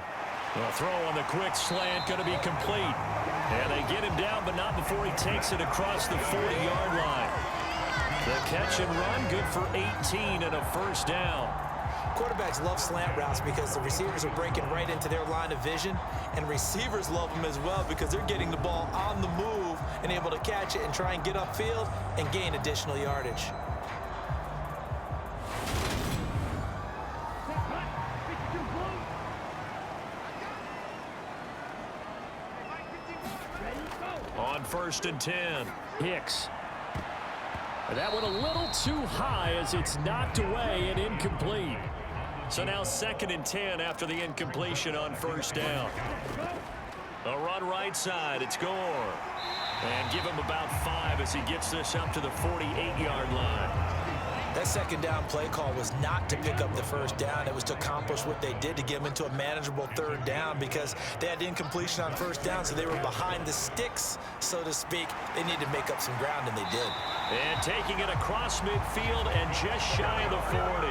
Speaker 2: The throw on the quick slant going to be complete. And they get him down, but not before he takes it across the 40-yard line. The catch and run, good for 18 and a first down.
Speaker 3: Quarterbacks love slant routes because the receivers are breaking right into their line of vision, and receivers love them as well because they're getting the ball on the move and able to catch it and try and get upfield and gain additional yardage.
Speaker 2: on 1st and 10.
Speaker 4: Hicks. That one a little too high as it's knocked away and incomplete.
Speaker 2: So now 2nd and 10 after the incompletion on 1st down. A run right side. It's Gore. And give him about 5 as he gets this up to the 48-yard line.
Speaker 3: That 2nd down play call was not to pick up the 1st down. It was to accomplish what they did to get them into a manageable 3rd down because they had incompletion on 1st down, so they were behind the sticks, so to speak. They needed to make up some ground, and they did.
Speaker 2: And taking it across midfield and just shy of the 40.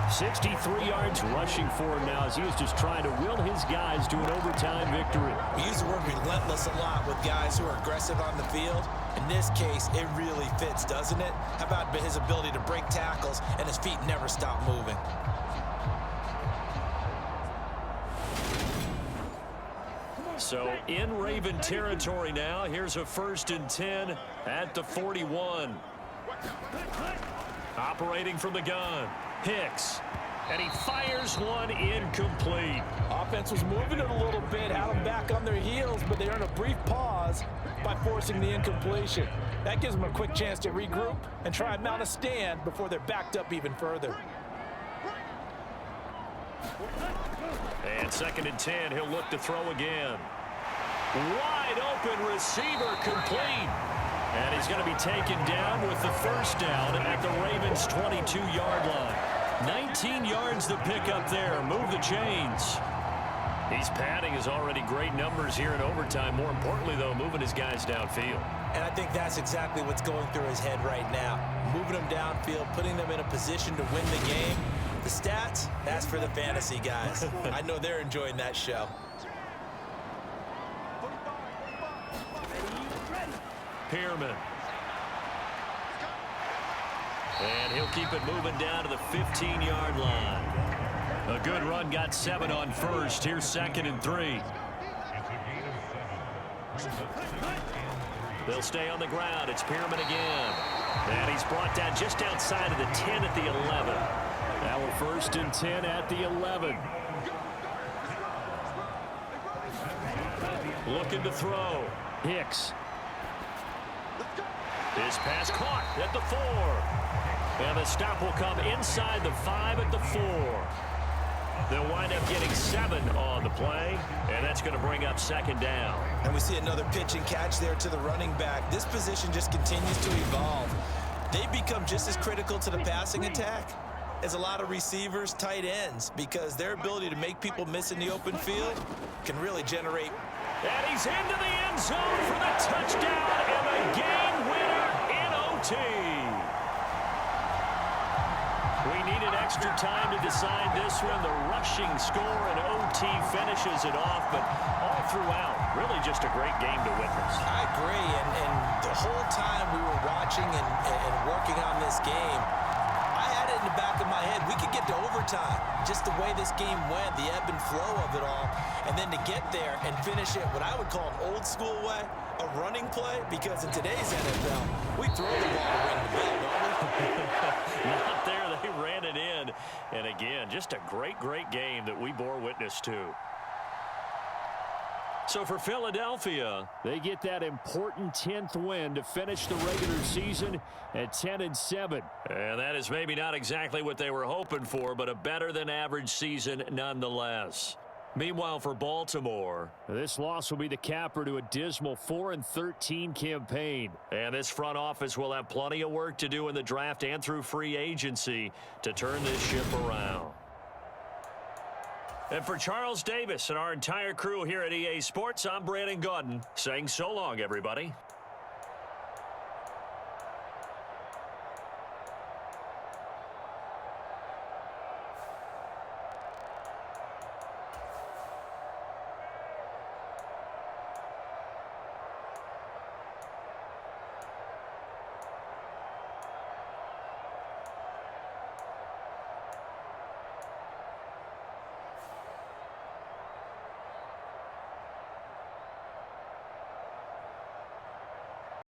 Speaker 4: 63 yards rushing for him now as he was just trying to will his guys to an overtime victory.
Speaker 3: We use the word relentless a lot with guys who are aggressive on the field. In this case, it really fits, doesn't it? How about his ability to break tackles and his feet never stop moving?
Speaker 2: So in Raven territory now. Here's a 1st and 10 at the 41. Operating from the gun. Hicks. And he fires one incomplete.
Speaker 3: Offense was moving it a little bit, had them back on their heels, but they earned a brief pause by forcing the incompletion. That gives them a quick chance to regroup and try and mount a stand before they're backed up even further.
Speaker 2: And 2nd and 10, he'll look to throw again. Wide open receiver complete. And he's going to be taken down with the 1st down at the Ravens' 22-yard line. 19 yards to pick up there. Move the chains. He's padding his already great numbers here in overtime. More importantly, though, moving his guys downfield.
Speaker 3: And I think that's exactly what's going through his head right now. Moving them downfield, putting them in a position to win the game. The stats, that's for the fantasy guys. I know they're enjoying that show.
Speaker 2: Pearman. And he'll keep it moving down to the 15-yard line. A good run, got 7 on 1st. Here's 2nd and 3. They'll stay on the ground. It's Pearman again. And he's brought down just outside of the 10 at the 11.
Speaker 4: Now we're 1st and 10 at the 11.
Speaker 2: Looking to throw.
Speaker 4: Hicks.
Speaker 2: His pass caught at the 4. And the stop will come inside the 5 at the 4. They'll wind up getting 7 on the play, and that's going to bring up 2nd down.
Speaker 3: And we see another pitch and catch there to the running back. This position just continues to evolve. They become just as critical to the passing attack as a lot of receivers, tight ends, because their ability to make people miss in the open field can really generate.
Speaker 2: And he's into the end zone for the touchdown and the game winner in OT. We needed extra time to decide this one. The rushing score and OT finishes it off, but all throughout, really just a great game to witness.
Speaker 3: I agree, and the whole time we were watching and working on this game, I had it in the back of my head. We could get to overtime. Just the way this game went, the ebb and flow of it all, and then to get there and finish it what I would call an old school way, a running play, because in today's NFL, we throw the ball to ring the bell, don't we?
Speaker 2: Not there. They ran it in. And again, just a great, great game that we bore witness to. So for Philadelphia,
Speaker 4: they get that important 10th win to finish the regular season at 10-7.
Speaker 2: And that is maybe not exactly what they were hoping for, but a better than average season nonetheless. Meanwhile, for Baltimore,
Speaker 4: this loss will be the capper to a dismal 4-13 campaign.
Speaker 2: And this front office will have plenty of work to do in the draft and through free agency to turn this ship around. And for Charles Davis and our entire crew here at EA Sports, I'm Brandon Gaudin saying so long, everybody.